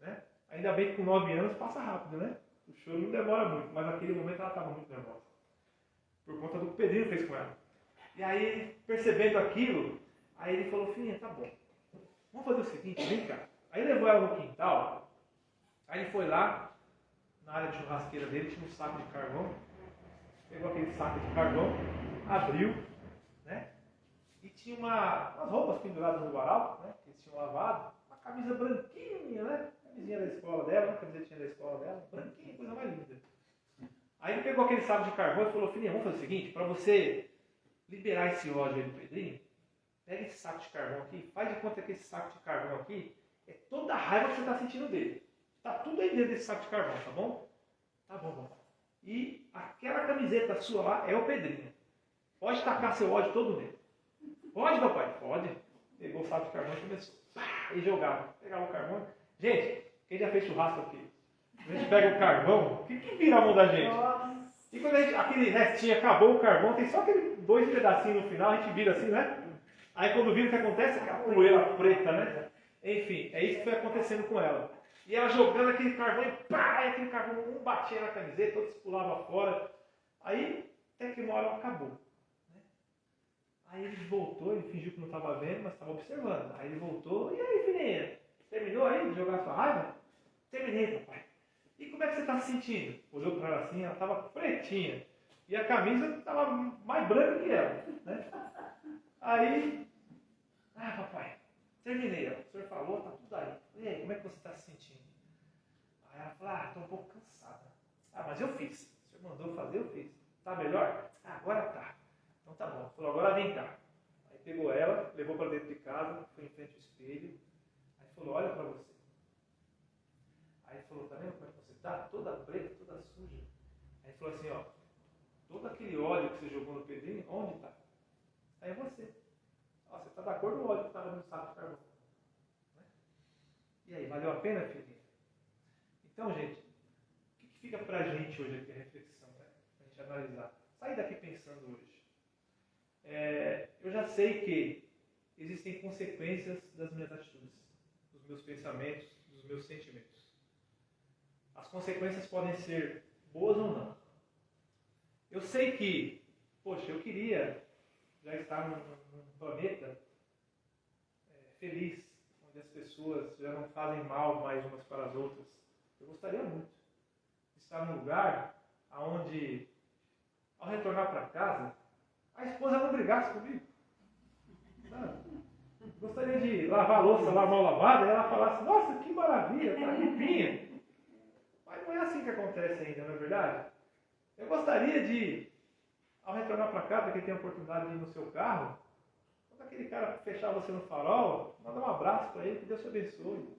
né? Ainda bem que com 9 anos passa rápido, né? O choro não demora muito, mas naquele momento ela estava muito nervosa. Por conta do que o Pedrinho fez com ela. E aí, percebendo aquilo, aí ele falou, filhinha, tá bom. Vamos fazer o seguinte, vem cá. Aí levou ela no quintal, aí ele foi lá, na área de churrasqueira dele, tinha um saco de carvão, pegou aquele saco de carvão, abriu, né? E tinha umas roupas penduradas no varal, né? Que eles tinham lavado, uma camisa branquinha, né? Camisinha da escola dela, uma camisetinha da escola dela, branquinha, coisa mais linda. Aí ele pegou aquele saco de carvão e falou, filhinha, vamos fazer o seguinte, para você liberar esse ódio aí do Pedrinho, pega esse saco de carvão aqui, faz de conta que esse saco de carvão aqui é toda a raiva que você está sentindo dele. Está tudo aí dentro desse saco de carvão, tá bom? Tá bom, papai. E aquela camiseta sua lá é o Pedrinho. Pode tacar seu ódio todo nele. Pode, papai? Pode. Pegou o saco de carvão e começou. E jogava. Pegava o carvão. Gente, quem já fez churrasco aqui? A gente pega o carvão, o que vira a mão da gente? Nossa. E quando aquele restinho acabou o carvão, tem só aqueles 2 pedacinhos no final, a gente vira assim, né? Aí quando vira o que acontece? Aquela poeira preta, né? Enfim, é isso que foi acontecendo com ela. E ela jogando aquele carvão e pá! E aquele carvão, um batia na camiseta, outro pulava fora. Aí, até que uma hora acabou. Né? Aí ele voltou, ele fingiu que não estava vendo, mas estava observando. Aí ele voltou, e aí, filhinha? Terminou aí de jogar sua raiva? Terminei, papai. E como é que você está se sentindo? Olhou para ela assim, ela estava pretinha. E a camisa estava mais branca que ela. Né? Aí, papai, terminei. O senhor falou, está tudo aí. E aí, como é que você está se sentindo? Aí ela falou, estou um pouco cansada. Mas eu fiz. O senhor mandou fazer, eu fiz. Tá melhor? Agora tá. Então tá bom. Falou, agora vem cá. Aí pegou ela, levou para dentro de casa, foi em frente ao espelho. Aí falou, olha para você. Aí falou, tá vendo como é que você tá? Toda preta, toda suja. Aí falou assim, ó, todo aquele óleo que você jogou no Pedrinho, onde tá? Aí é você. Ó, você tá da cor do óleo que estava no saco de carvão. Né? E aí, valeu a pena, filhinha? Então, gente, o que fica pra gente hoje aqui a reflexão, né? Pra gente analisar. Sair daqui pensando hoje. Eu já sei que existem consequências das minhas atitudes, dos meus pensamentos, dos meus sentimentos. As consequências podem ser boas ou não. Eu sei que, poxa, eu queria já estar num planeta feliz, onde as pessoas já não fazem mal mais umas para as outras. Eu gostaria muito de estar num lugar onde, ao retornar para casa, a esposa não brigasse comigo. Sabe? Gostaria de lavar a louça lá mal lavada e ela falasse, nossa, que maravilha, tá limpinha. Mas não é assim que acontece ainda, não é verdade? Eu gostaria de, ao retornar para casa, que tem a oportunidade de ir no seu carro, quando aquele cara fechar você no farol, mandar um abraço para ele, que Deus te abençoe.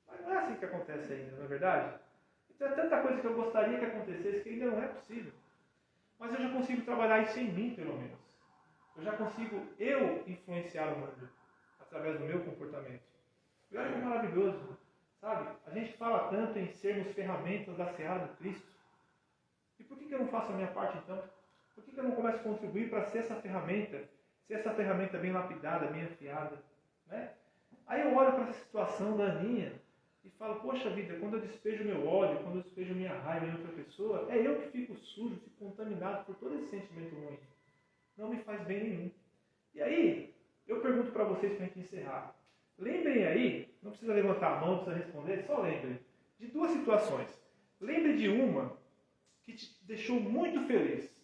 Mas não é assim que acontece ainda, não é verdade? Então é tanta coisa que eu gostaria que acontecesse que ainda não é possível. Mas eu já consigo trabalhar isso em mim, pelo menos. Eu já consigo, influenciar o mundo através do meu comportamento. E olha que maravilhoso, sabe? A gente fala tanto em sermos ferramentas da seara do Cristo. E por que eu não faço a minha parte, então? Por que eu não começo a contribuir para ser essa ferramenta bem lapidada, bem afiada? Né? Aí eu olho para essa situação da Aninha e falo, poxa vida, quando eu despejo meu ódio, quando eu despejo minha raiva em outra pessoa, é eu que fico sujo, fico contaminado por todo esse sentimento ruim. Não me faz bem nenhum. E aí, eu pergunto para vocês para a gente encerrar. Lembrem aí, não precisa levantar a mão, não precisa responder, só lembrem de duas situações. Lembre de uma que te deixou muito feliz.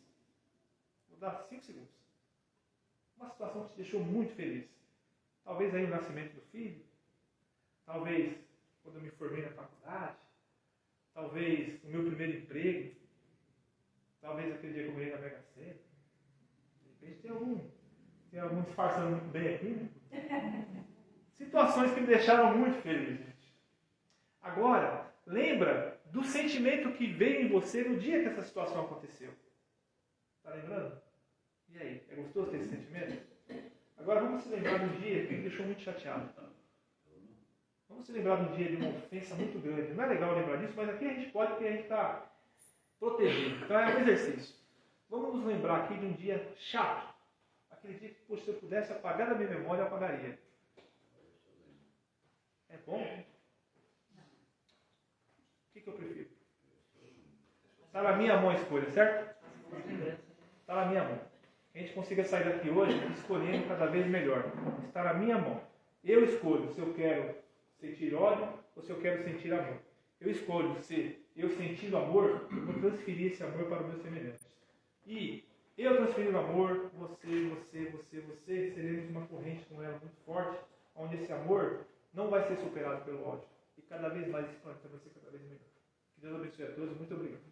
Vou dar 5 segundos. Uma situação que te deixou muito feliz. Talvez aí o nascimento do filho. Talvez quando eu me formei na faculdade. Talvez o meu primeiro emprego. Talvez aquele dia que eu ganhei na Mega Sena. De repente tem algum disfarçando muito bem aqui, né? Situações que me deixaram muito feliz, gente. Agora, lembra do sentimento que veio em você no dia que essa situação aconteceu. Está lembrando? E aí, é gostoso ter esse sentimento? Agora vamos se lembrar de um dia que me deixou muito chateado. Vamos se lembrar de um dia de uma ofensa muito grande. Não é legal lembrar disso, mas aqui a gente pode porque a gente está protegido. Então é um exercício. Vamos nos lembrar aqui de um dia chato. Aquele dia que, poxa, se eu pudesse apagar da minha memória, eu apagaria. É bom? O que eu prefiro? Está na minha mão a escolha, certo? Está na minha mão. Que a gente consiga sair daqui hoje escolhendo cada vez melhor. Está na minha mão. Eu escolho se eu quero sentir ódio ou se eu quero sentir amor. Eu escolho se eu sentindo amor, eu vou transferir esse amor para o meu semelhante. E eu transferindo amor, você, seremos uma corrente com ela muito forte, onde esse amor não vai ser superado pelo ódio. E cada vez mais esse planeta vai ser cada vez melhor. Que Deus abençoe a todos. Muito obrigado.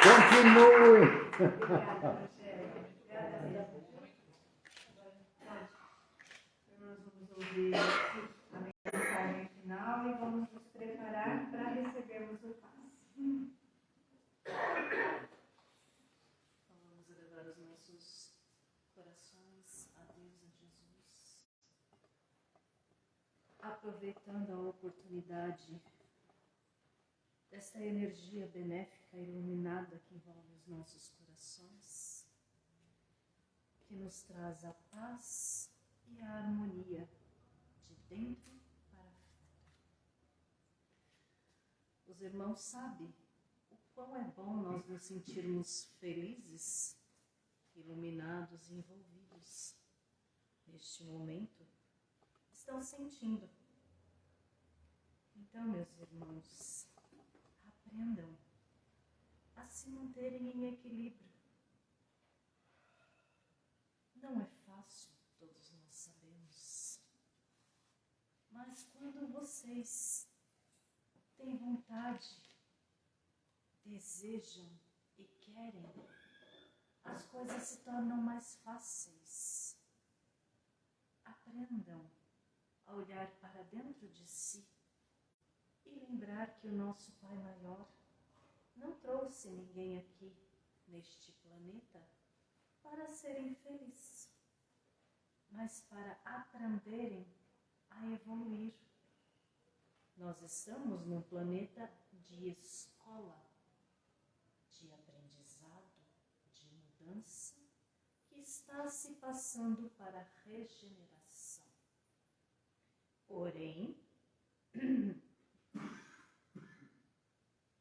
Continue. Obrigada, Rogério. Obrigada mesmo. Nós vamos ouvir a mensagem final e vamos nos preparar para recebermos o passe. Vamos elevar os nossos corações a Deus, a Jesus. Aproveitando a oportunidade desta energia benéfica e iluminada que envolve os nossos corações, que nos traz a paz e a harmonia de dentro para fora. Os irmãos sabem o quão é bom nós nos sentirmos felizes, iluminados e envolvidos. Neste momento, estão sentindo. Então, meus irmãos, aprendam a se manterem em equilíbrio. Não é fácil, todos nós sabemos. Mas quando vocês têm vontade, desejam e querem, as coisas se tornam mais fáceis. Aprendam a olhar para dentro de si e lembrar que o nosso Pai Maior não trouxe ninguém aqui neste planeta para serem felizes, mas para aprenderem a evoluir. Nós estamos num planeta de escola, de aprendizado, de mudança, que está se passando para a regeneração. Porém,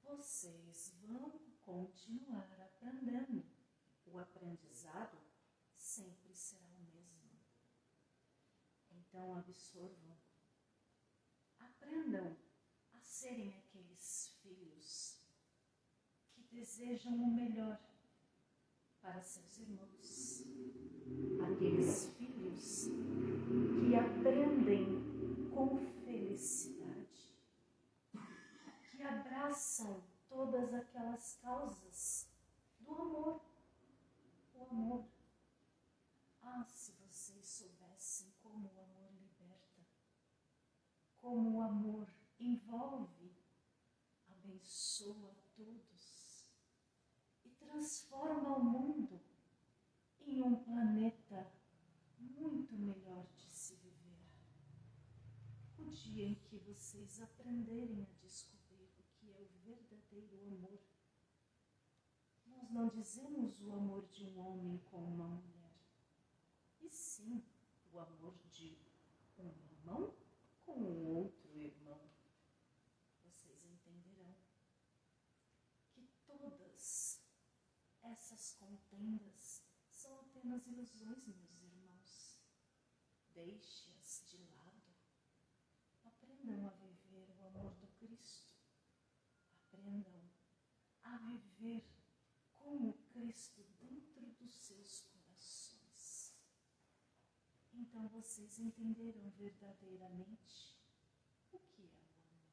vocês vão continuar aprendendo. O aprendizado sempre será o mesmo. Então absorvam. Aprendam a serem aqueles filhos que desejam o melhor para seus irmãos. Aqueles filhos que aprendem com felicidade, que abraçam todas aquelas causas do amor. O amor. Ah, se vocês soubessem como o amor liberta, como o amor envolve, abençoa todos e transforma o mundo em um planeta muito melhor de se viver. O dia em que vocês aprenderem a descobrir o que é o verdadeiro amor. Nós não dizemos o amor de um homem com uma mulher, e sim o amor de um irmão com um outro irmão. Vocês entenderão que todas essas contendas são apenas ilusões, meus irmãos. Deixe-as de lado. Aprendam a viver o amor do Cristo. Aprendam a viver como Cristo dentro dos seus corações. Então vocês entenderam verdadeiramente o que é o amor.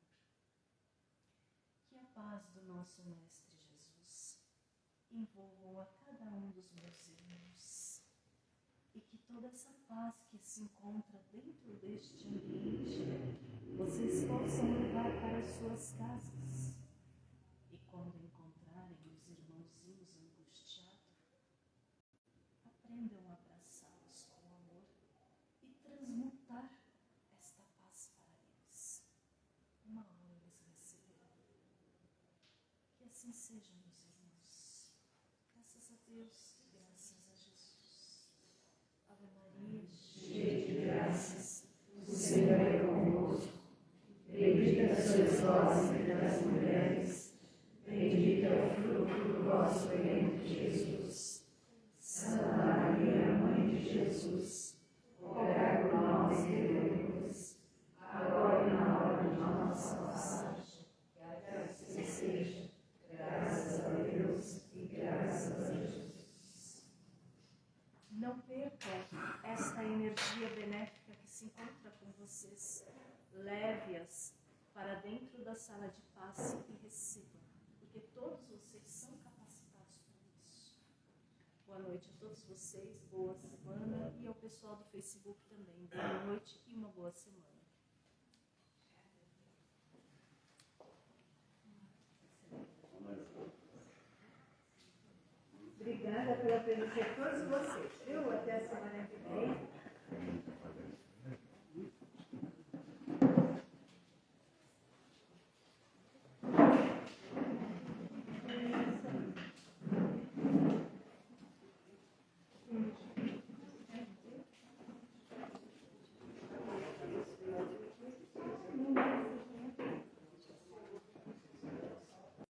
Que a paz do nosso Mestre Jesus envolvam a cada um dos meus irmãos. E que toda essa paz que se encontra dentro deste ambiente, vocês possam levar para as suas casas. E quando encontrarem os irmãozinhos angustiados, aprendam a abraçá-los com amor e transmutar esta paz para eles. Uma hora eles receberão. Que assim seja, meus irmãos. Graças a Deus, graças a Jesus. Ave Maria, cheia de graças, o Senhor é convosco. Bendita sois vós entre as mulheres, bendito é o fruto do vosso ventre, Jesus. Santa Maria, Mãe de Jesus, rogai por nós, pecadores, agora e na hora de nossa passagem. Que assim seja, graças a Deus e graças a Jesus. Não percam esta energia benéfica que se encontra com vocês. Leve-as para dentro da sala de passe e recebam, porque todos vocês são capacitados para isso. Boa noite a todos vocês, boa semana, e ao pessoal do Facebook também. Boa noite e uma boa semana. Obrigada pela presença de todos vocês.